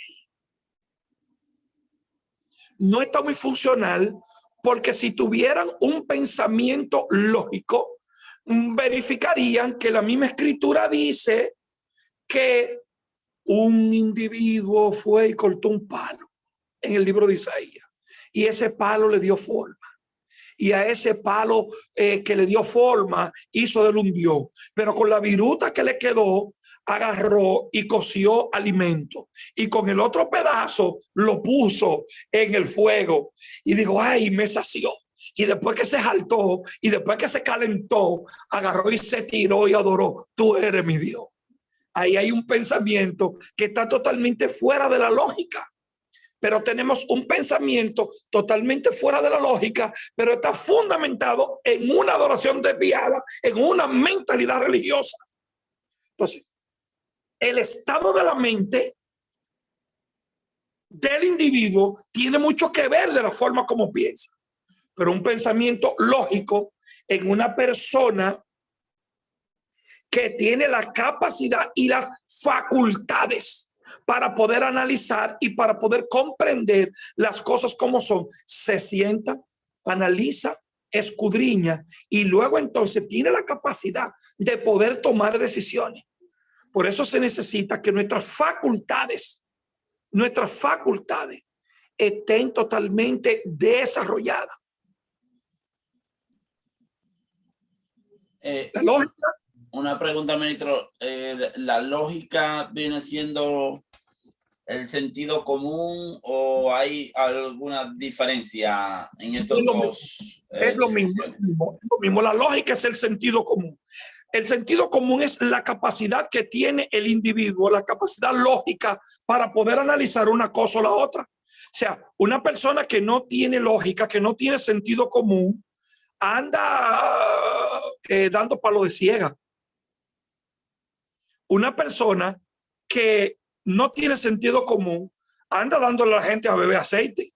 No está muy funcional porque si tuvieran un pensamiento lógico, verificarían que la misma escritura dice que un individuo fue y cortó un palo en el libro de Isaías y ese palo le dio forma. Y a ese palo que le dio forma hizo de él un dios, pero con la viruta que le quedó agarró y coció alimento y con el otro pedazo lo puso en el fuego y dijo, ay, me sació. Y después que se jaltó y después que se calentó, agarró y se tiró y adoró, tú eres mi Dios. Ahí hay un pensamiento que está totalmente fuera de la lógica. Pero tenemos un pensamiento totalmente fuera de la lógica, pero está fundamentado en una adoración desviada, en una mentalidad religiosa. Entonces, el estado de la mente del individuo tiene mucho que ver de la forma como piensa. Pero un pensamiento lógico en una persona que tiene la capacidad y las facultades para poder analizar y para poder comprender las cosas como son, se sienta, analiza, escudriña y luego entonces tiene la capacidad de poder tomar decisiones. Por eso se necesita que nuestras facultades estén totalmente desarrolladas. La lógica. Una pregunta, ministro. ¿La lógica viene siendo el sentido común o hay alguna diferencia en estos dos? Es lo mismo. La lógica es el sentido común. El sentido común es la capacidad que tiene el individuo, la capacidad lógica para poder analizar una cosa o la otra. O sea, una persona que no tiene lógica, que no tiene sentido común, anda dando palo de ciega. Una persona que no tiene sentido común anda dándole a la gente a beber aceite,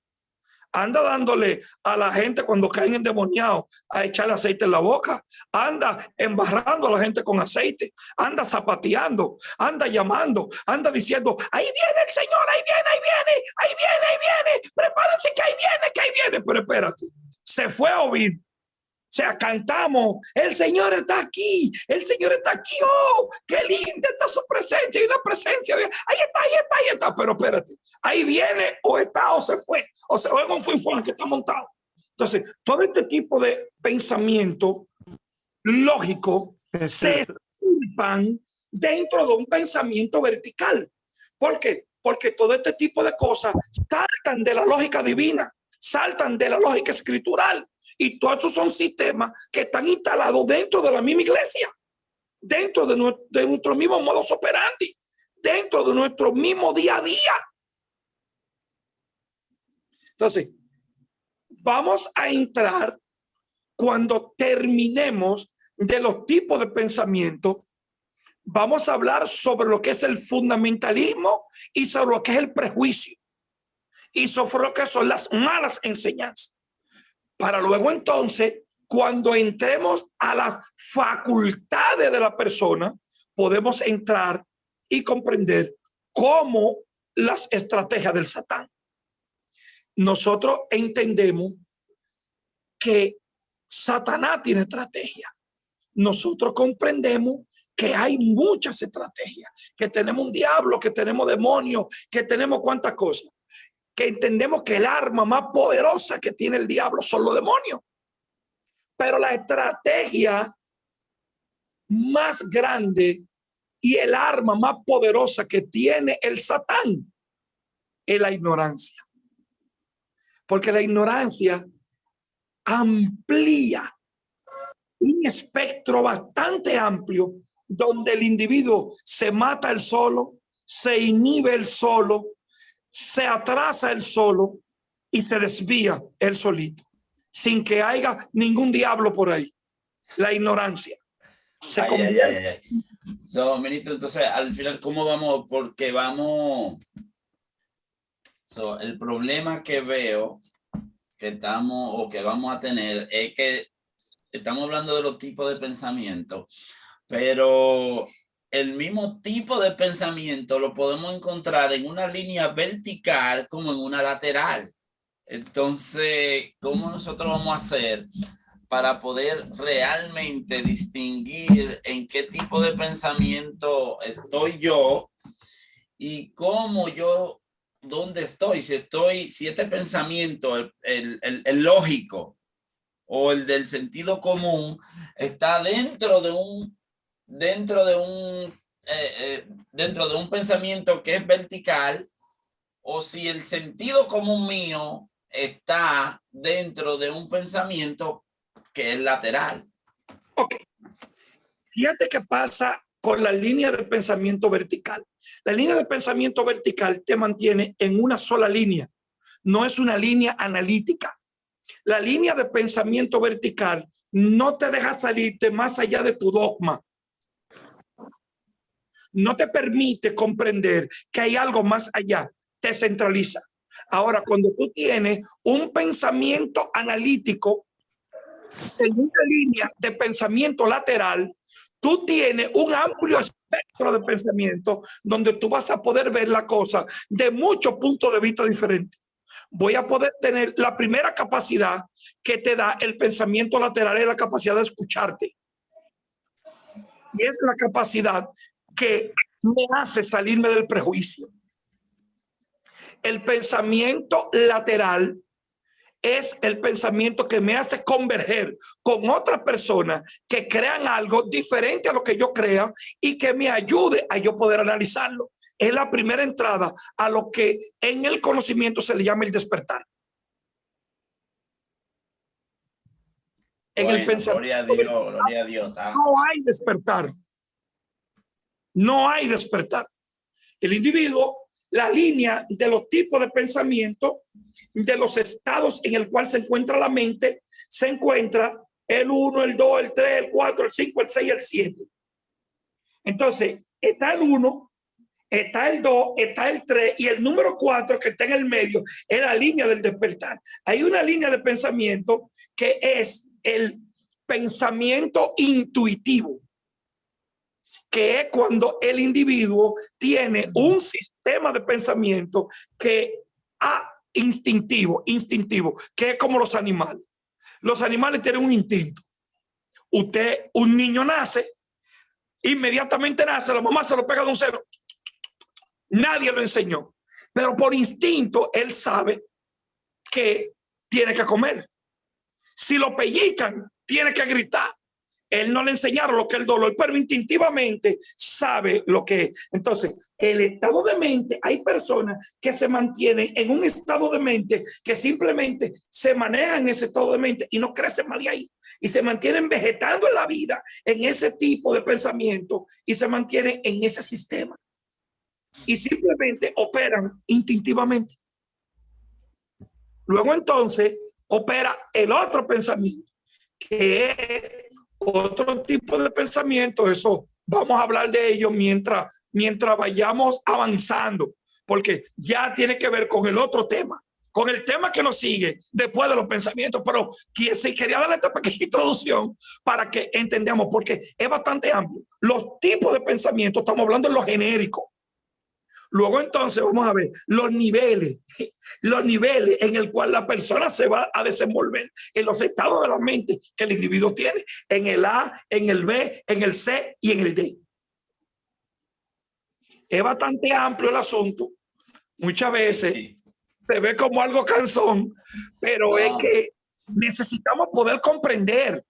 anda dándole a la gente cuando caen endemoniados a echarle aceite en la boca, anda embarrando a la gente con aceite, anda zapateando, anda llamando, anda diciendo, ahí viene el Señor, ahí viene, ahí viene, ahí viene, ahí viene, prepárense que ahí viene, que ahí viene. Pero espérate, se fue a oír. O sea, cantamos, el Señor está aquí, el Señor está aquí, oh, qué linda está su presencia, y una presencia, ahí está, ahí está, ahí está, pero espérate, ahí viene o está o se fue, o se va en un fuinfuán que está montado. Entonces, todo este tipo de pensamiento lógico se esculpan dentro de un pensamiento vertical. ¿Por qué? Porque todo este tipo de cosas saltan de la lógica divina, saltan de la lógica escritural. Y todos esos son sistemas que están instalados dentro de la misma iglesia, dentro de nuestro mismo modus operandi, dentro de nuestro mismo día a día. Entonces, vamos a entrar cuando terminemos de los tipos de pensamiento. Vamos a hablar sobre lo que es el fundamentalismo y sobre lo que es el prejuicio y sobre lo que son las malas enseñanzas. Para luego entonces, cuando entremos a las facultades de la persona, podemos entrar y comprender cómo las estrategias del Satán. Nosotros entendemos que Satanás tiene estrategia. Nosotros comprendemos que hay muchas estrategias, que tenemos un diablo, que tenemos demonios, que tenemos cuantas cosas. Que entendemos que el arma más poderosa que tiene el diablo son los demonios. Pero la estrategia más grande y el arma más poderosa que tiene el Satán es la ignorancia. Porque la ignorancia amplía un espectro bastante amplio donde el individuo se mata él solo, se inhibe él solo, se atrasa él solo y se desvía él solito, sin que haya ningún diablo por ahí. La ignorancia. So, ministro, entonces, al final, ¿cómo vamos? Porque vamos... So, el problema que veo que estamos o que vamos a tener es que estamos hablando de los tipos de pensamiento, pero el mismo tipo de pensamiento lo podemos encontrar en una línea vertical como en una lateral. Entonces, ¿cómo nosotros vamos a hacer para poder realmente distinguir en qué tipo de pensamiento estoy yo y cómo yo, dónde estoy? Si este pensamiento, el lógico o el del sentido común, está dentro de un pensamiento que es vertical, o si el sentido común mío está dentro de un pensamiento que es lateral. Ok. Fíjate qué pasa con la línea de pensamiento vertical. La línea de pensamiento vertical te mantiene en una sola línea. No es una línea analítica. La línea de pensamiento vertical no te deja salirte más allá de tu dogma. No te permite comprender que hay algo más allá. Te centraliza. Ahora, cuando tú tienes un pensamiento analítico en una línea de pensamiento lateral, tú tienes un amplio espectro de pensamiento donde tú vas a poder ver la cosa de muchos puntos de vista diferentes. Voy a poder tener la primera capacidad que te da el pensamiento lateral, es la capacidad de escucharte. Y es la capacidad que me hace salirme del prejuicio. El pensamiento lateral es el pensamiento que me hace converger con otra persona que crean algo diferente a lo que yo crea y que me ayude a yo poder analizarlo. Es la primera entrada a lo que en el conocimiento se le llama el despertar. En el pensamiento, gloria a Dios. No hay despertar. No hay despertar. El individuo, la línea de los tipos de pensamiento, de los estados en el cual se encuentra la mente, se encuentra el 1, el 2, el 3, el 4, el 5, el 6, el 7. Entonces, está el 1, está el 2, está el 3 y el número 4 que está en el medio es la línea del despertar. Hay una línea de pensamiento que es el pensamiento intuitivo, que es cuando el individuo tiene un sistema de pensamiento que instintivo, que es como los animales. Los animales tienen un instinto. Un niño nace, inmediatamente nace, la mamá se lo pega de un cero. Nadie lo enseñó, pero por instinto él sabe que tiene que comer. Si lo pellizcan, tiene que gritar. Él no le enseñaron lo que es el dolor, pero instintivamente sabe lo que es. Entonces, el estado de mente, hay personas que se mantienen en un estado de mente que simplemente se manejan en ese estado de mente y no crecen más de ahí. Y se mantienen vegetando en la vida en ese tipo de pensamiento y se mantienen en ese sistema. Y simplemente operan instintivamente. Luego entonces opera el otro pensamiento, que es otro tipo de pensamiento. Eso vamos a hablar de ello mientras vayamos avanzando, porque ya tiene que ver con el otro tema, con el tema que nos sigue después de los pensamientos. Pero sí quería darle esta pequeña introducción para que entendamos, porque es bastante amplio. Los tipos de pensamiento, estamos hablando de lo genérico. Luego entonces vamos a ver los niveles en el cual la persona se va a desenvolver en los estados de la mente que el individuo tiene, en el A, en el B, en el C y en el D. Es bastante amplio el asunto. Muchas veces se ve como algo cansón, pero es que necesitamos poder comprender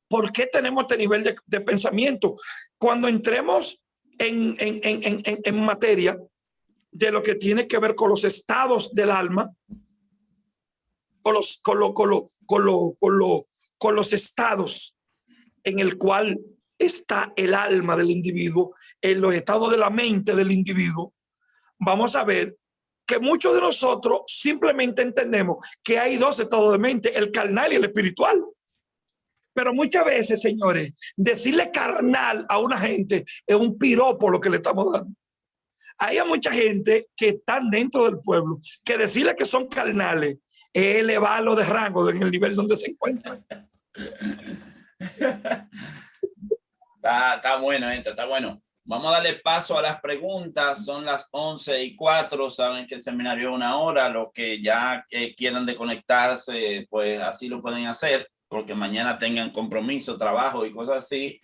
por qué tenemos este nivel de pensamiento. Cuando entremos en materia de lo que tiene que ver con los estados del alma, con los estados en el cual está el alma del individuo, en los estados de la mente del individuo, vamos a ver que muchos de nosotros simplemente entendemos que hay dos estados de mente, el carnal y el espiritual. Pero muchas veces, señores, decirle carnal a una gente es un piropo lo que le estamos dando. Hay mucha gente que están dentro del pueblo que decirle que son carnales es elevarlo de rango en el nivel donde se encuentran. Está bueno, gente, está bueno. Vamos a darle paso a las preguntas. Son las 11:04. Saben que el seminario es 1 hora. Los que ya quieran desconectarse, pues así lo pueden hacer, porque mañana tengan compromiso, trabajo y cosas así.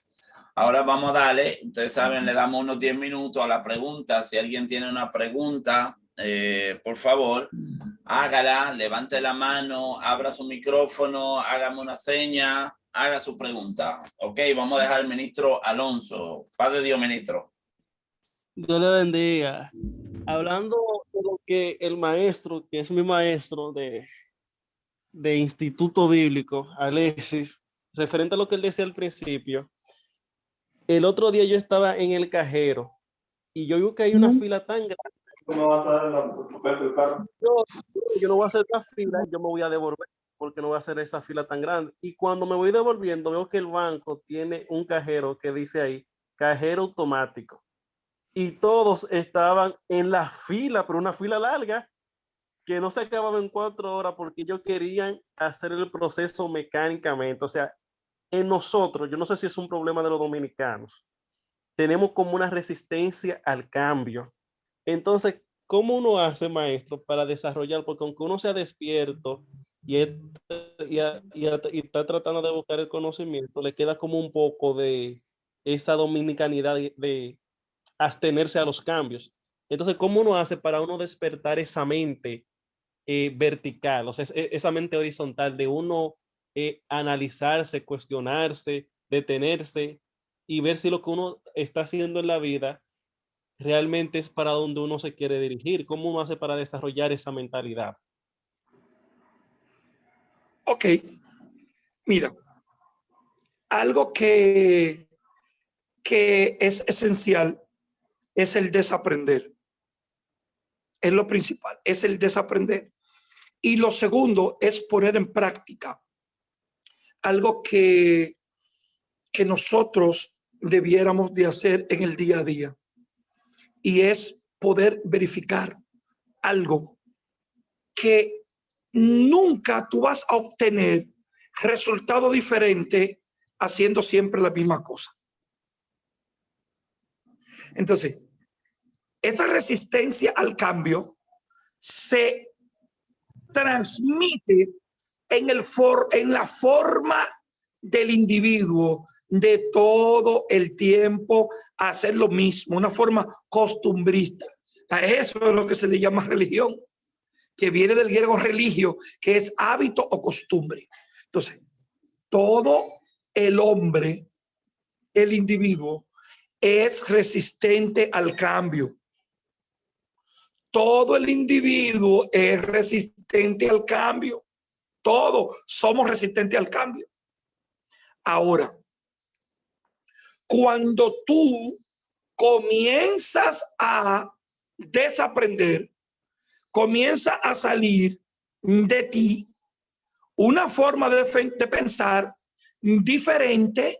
Ahora vamos a darle, ustedes saben, le damos unos 10 minutos a la pregunta. Si alguien tiene una pregunta, por favor, hágala, levante la mano, abra su micrófono, hágame una seña, haga su pregunta. Ok, vamos a dejar al ministro Alonso. Paz de Dios, ministro. Dios le bendiga. Hablando de lo que el maestro, que es mi maestro de Instituto Bíblico, Alexis, referente a lo que él decía al principio, el otro día yo estaba en el cajero y yo veo que hay una fila tan grande. ¿Cómo vas a dar el carro? Yo no voy a hacer esta fila, yo me voy a devolver porque no voy a hacer esa fila tan grande. Y cuando me voy devolviendo, veo que el banco tiene un cajero que dice ahí, cajero automático. Y todos estaban en la fila, pero una fila larga, que no se acababa en 4 horas porque ellos querían hacer el proceso mecánicamente. O sea, en nosotros, yo no sé si es un problema de los dominicanos, tenemos como una resistencia al cambio. Entonces, ¿cómo uno hace, maestro, para desarrollar? Porque aunque uno sea despierto y está tratando de buscar el conocimiento, le queda como un poco de esa dominicanidad de abstenerse a los cambios. Entonces, ¿cómo uno hace para uno despertar esa mente vertical, o sea, esa mente horizontal de uno analizarse, cuestionarse, detenerse y ver si lo que uno está haciendo en la vida realmente es para donde uno se quiere dirigir? ¿Cómo uno hace para desarrollar esa mentalidad? Ok, mira, algo que es esencial es el desaprender. Es lo principal, es el desaprender. Y lo segundo es poner en práctica algo que nosotros debiéramos de hacer en el día a día. Y es poder verificar algo, que nunca tú vas a obtener resultado diferente haciendo siempre la misma cosa. Entonces, esa resistencia al cambio se transmite en la forma del individuo de todo el tiempo hacer lo mismo, una forma costumbrista. A eso es lo que se le llama religión, que viene del griego religio, que es hábito o costumbre. Entonces, todo el hombre, el individuo, es resistente al cambio. Todo el individuo es resistente al cambio. Todos somos resistentes al cambio. Ahora, cuando tú comienzas a desaprender, comienza a salir de ti una forma de pensar diferente,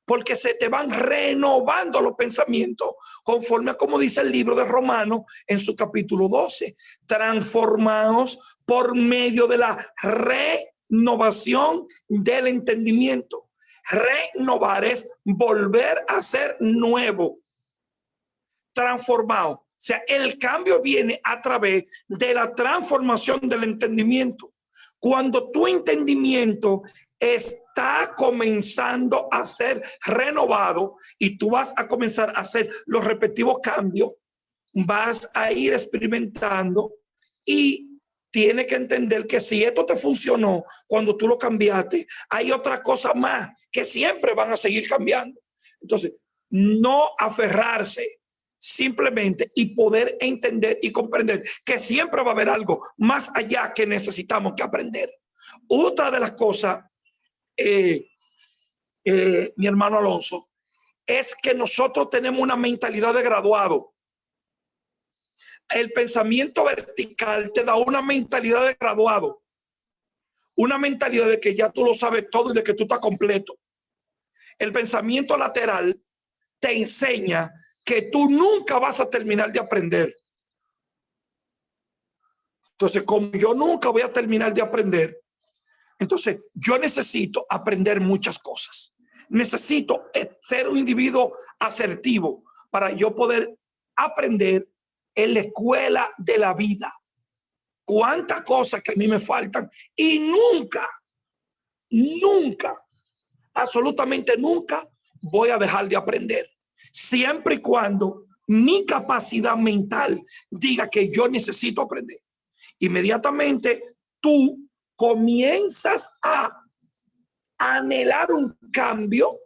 porque se te van renovando los pensamientos conforme a como dice el libro de Romanos en su capítulo 12, transformados por medio de la renovación del entendimiento. Renovar es volver a ser nuevo, transformado. O sea, el cambio viene a través de la transformación del entendimiento. Cuando tu entendimiento está comenzando a ser renovado y tú vas a comenzar a hacer los respectivos cambios, vas a ir experimentando y tienes que entender que si esto te funcionó cuando tú lo cambiaste, hay otra cosa más que siempre van a seguir cambiando. Entonces, no aferrarse simplemente y poder entender y comprender que siempre va a haber algo más allá que necesitamos que aprender. Otra de las cosas, mi hermano Alonso, es que nosotros tenemos una mentalidad de graduado. El pensamiento vertical te da una mentalidad de graduado, una mentalidad de que ya tú lo sabes todo y de que tú estás completo. El pensamiento lateral te enseña que tú nunca vas a terminar de aprender. Entonces, como yo nunca voy a terminar de aprender, entonces yo necesito aprender muchas cosas. Necesito ser un individuo asertivo para yo poder aprender en la escuela de la vida. Cuántas cosas que a mí me faltan y nunca, absolutamente nunca voy a dejar de aprender. Siempre y cuando mi capacidad mental diga que yo necesito aprender. Inmediatamente tú comienzas a anhelar un cambio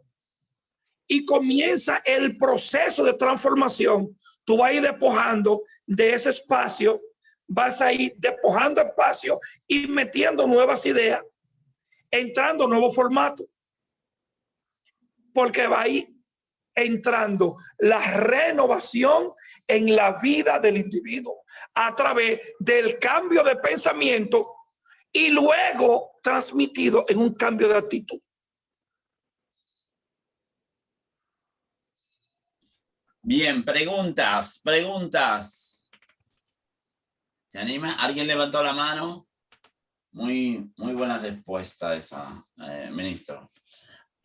y comienza el proceso de transformación. Tú vas a ir despojando de ese espacio, vas a ir despojando espacio y metiendo nuevas ideas, entrando nuevos formatos, porque va a ir entrando la renovación en la vida del individuo a través del cambio de pensamiento y luego transmitido en un cambio de actitud. Bien, preguntas. ¿Se anima? ¿Alguien levantó la mano? Muy buena respuesta esa, ministro.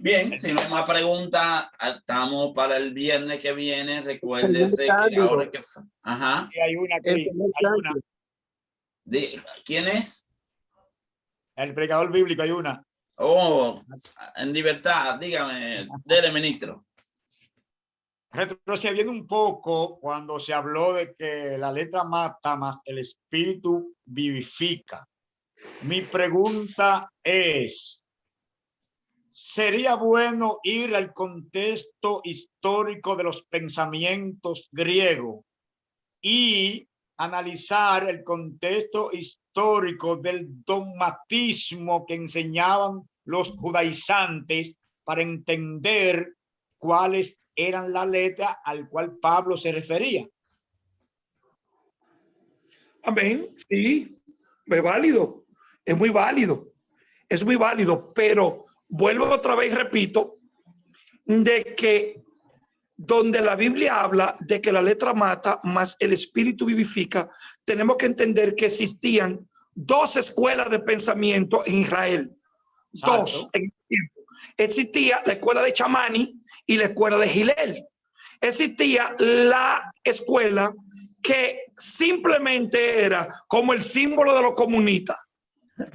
Bien, si no hay más preguntas, estamos para el viernes que viene. Recuérdese que ahora que... Ajá. Y hay una, hay una. ¿Quién es? El predicador bíblico, hay una. Oh, en libertad, dígame, dele, ministro. Retrocediendo un poco, cuando se habló de que la letra mata, más el espíritu vivifica. Mi pregunta es, ¿sería bueno ir al contexto histórico de los pensamientos griegos y analizar el contexto histórico del dogmatismo que enseñaban los judaizantes para entender cuáles eran las letras al cual Pablo se refería? Amén. Sí, es válido. Es muy válido. Es muy válido, pero vuelvo otra vez y repito de que donde la Biblia habla de que la letra mata, más el espíritu vivifica, tenemos que entender que existían dos escuelas de pensamiento en Israel. Dos Exacto. en el tiempo. Existía la escuela de Chamani y la escuela de Gilel. Existía la escuela que simplemente era como el símbolo de los comunistas.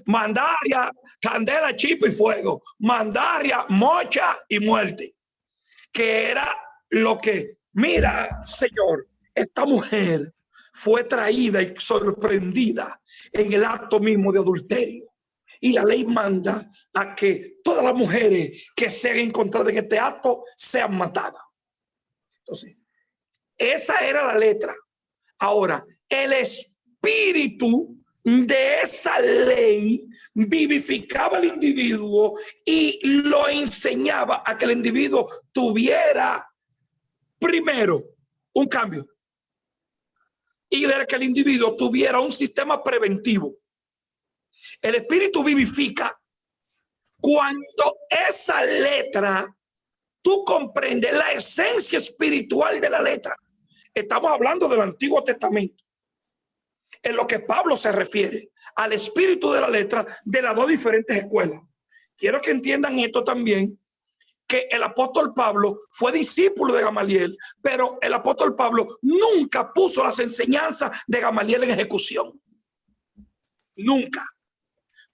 Mandaria, candela, chispa y fuego. Mandaria, mocha y muerte. Que era lo que, mira, Señor, esta mujer fue traída y sorprendida en el acto mismo de adulterio. Y la ley manda a que todas las mujeres que sean encontradas en este acto sean matadas. Entonces, esa era la letra. Ahora, el espíritu de esa ley vivificaba al individuo y lo enseñaba a que el individuo tuviera primero un cambio y de que el individuo tuviera un sistema preventivo. El espíritu vivifica cuando esa letra, tú comprendes la esencia espiritual de la letra. Estamos hablando del Antiguo Testamento. En lo que Pablo se refiere al espíritu de la letra de las dos diferentes escuelas. Quiero que entiendan esto también, que el apóstol Pablo fue discípulo de Gamaliel, pero el apóstol Pablo nunca puso las enseñanzas de Gamaliel en ejecución. Nunca.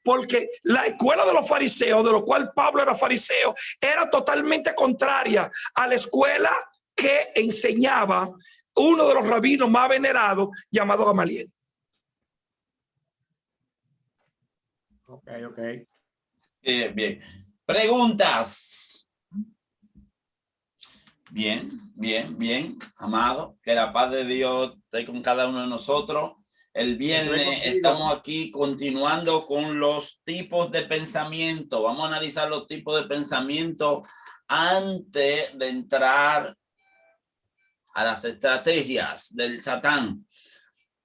Porque la escuela de los fariseos, de lo cual Pablo era fariseo, era totalmente contraria a la escuela que enseñaba uno de los rabinos más venerados llamado Gamaliel. Ok. Bien. Preguntas. Bien, amado. Que la paz de Dios esté con cada uno de nosotros. El viernes estamos aquí continuando con los tipos de pensamiento. Vamos a analizar los tipos de pensamiento antes de entrar a las estrategias del Satán.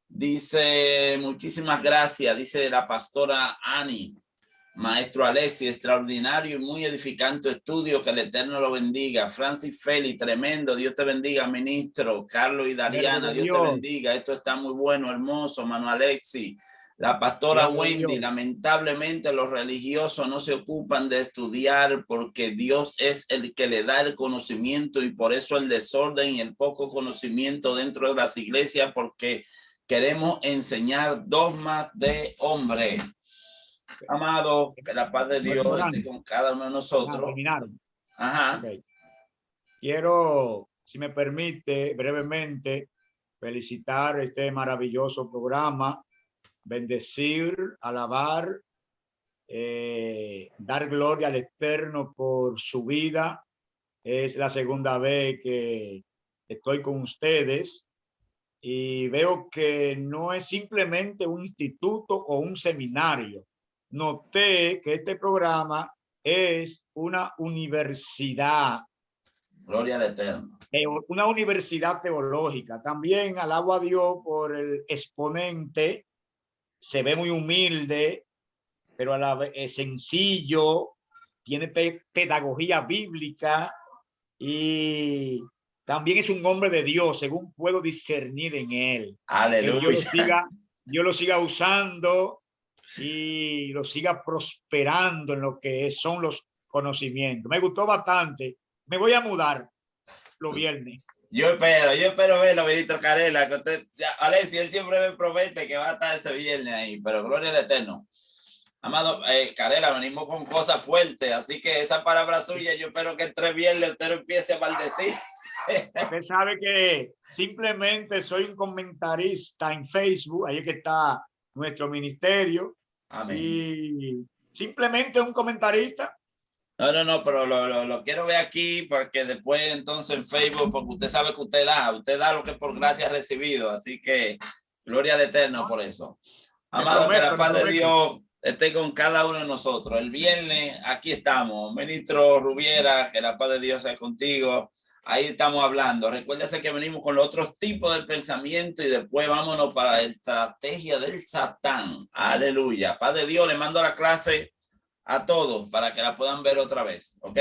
Dice, muchísimas gracias, dice la pastora Ani. Maestro Alessi, extraordinario y muy edificante estudio, que el Eterno lo bendiga. Francis Feli, tremendo, Dios te bendiga, ministro. Carlos y Dariana, Dios te bendiga. Esto está muy bueno, hermoso. Manuel Alexi, la pastora Wendy, lamentablemente los religiosos no se ocupan de estudiar porque Dios es el que le da el conocimiento y por eso el desorden y el poco conocimiento dentro de las iglesias, porque queremos enseñar dogmas de hombre. Amado, que la paz de Dios esté con cada uno de nosotros. Terminaron. Ajá. Okay. Quiero, si me permite, brevemente felicitar este maravilloso programa, bendecir, alabar, dar gloria al Eterno por su vida. Es la segunda vez que estoy con ustedes y veo que no es simplemente un instituto o un seminario. Noté que este programa es una universidad. Gloria al Eterno. Una universidad teológica. También alabo a Dios por el exponente. Se ve muy humilde, pero a la vez es sencillo, tiene pedagogía bíblica y también es un hombre de Dios, según puedo discernir en él. Aleluya. Dios lo siga usando y lo siga prosperando en lo que son los conocimientos. Me gustó bastante. Me voy a mudar los viernes. Yo espero verlo, ministro Carela. Alessi, él siempre me promete que va a estar ese viernes ahí, pero gloria al Eterno. Amado Carela, venimos con cosas fuertes, así que esa palabra suya, yo espero que el 3 viernes usted empiece a maldecir. Usted sabe que simplemente soy un comentarista en Facebook, ahí es que está nuestro ministerio. Amén. Y simplemente un comentarista. No, pero lo quiero ver aquí porque después entonces en Facebook, porque usted sabe que usted da lo que por gracia ha recibido, así que gloria al Eterno por eso. Amado, que la paz de Dios esté con cada uno de nosotros. El viernes aquí estamos. Ministro Rubiera, que la paz de Dios sea contigo. Ahí estamos hablando. Recuérdese que venimos con los otros tipos de pensamiento y después vámonos para la estrategia del Satán. Aleluya. Paz de Dios, le mando la clase a todos para que la puedan ver otra vez. ¿Ok?